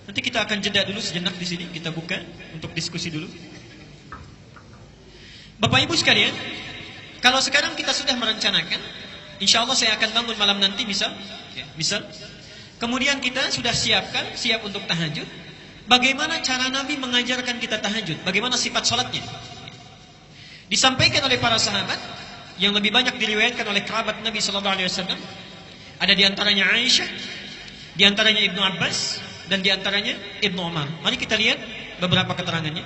Nanti kita akan jeda dulu sejenak di sini, kita buka untuk diskusi dulu. Bapak Ibu sekalian, kalau sekarang kita sudah merencanakan Insya Allah saya akan bangun malam nanti, misal. Kemudian kita sudah siap untuk tahajud. Bagaimana cara Nabi mengajarkan kita tahajud? Bagaimana sifat sholatnya? Disampaikan oleh para sahabat, yang lebih banyak diriwayatkan oleh kerabat Nabi SAW. Ada diantaranya Aisyah, diantaranya Ibnu Abbas, dan diantaranya Ibnu Umar. Mari kita lihat beberapa keterangannya.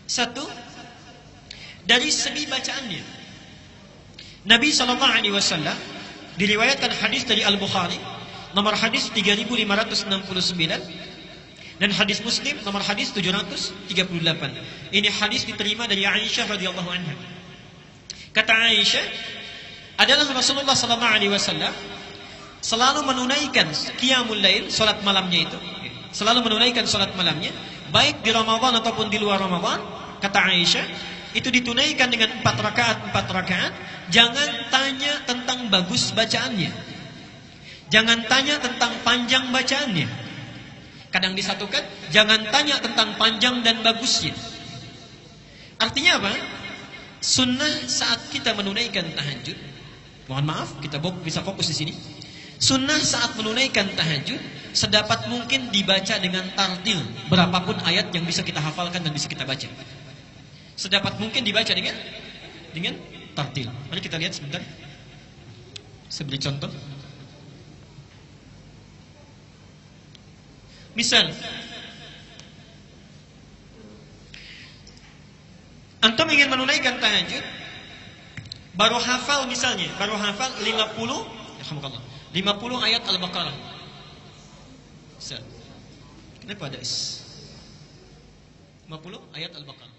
Satu, dari segi bacaannya. Nabi SAW diriwayatkan hadis dari Al-Bukhari, nomor hadis 3569, dan hadis Muslim nomor hadis 738. Ini hadis diterima dari Aisyah radhiyallahu anha. Kata Aisyah, adalah Rasulullah SAW selalu menunaikan qiyamul lail, salat malamnya itu. Selalu menunaikan salat malamnya, baik di Ramadan ataupun di luar Ramadan. Kata Aisyah, itu ditunaikan dengan 4 rakaat. Jangan tanya tentang bagus bacaannya. Jangan tanya tentang panjang bacaannya. Kadang disatukan, jangan tanya tentang panjang dan bagusnya. Artinya apa? Sunnah saat kita menunaikan tahajud, mohon maaf, kita bisa fokus di sini. Sunnah saat menunaikan tahajud, sedapat mungkin dibaca dengan tartil, berapapun ayat yang bisa kita hafalkan dan bisa kita baca. Sedapat mungkin dibaca dengan tartil. Mari kita lihat sebentar. Saya beri contoh. Misal, antum ingin menunaikan tahajud, baru hafal 50 ayat Al-Baqarah. Kenapa ada 50 ayat Al-Baqarah?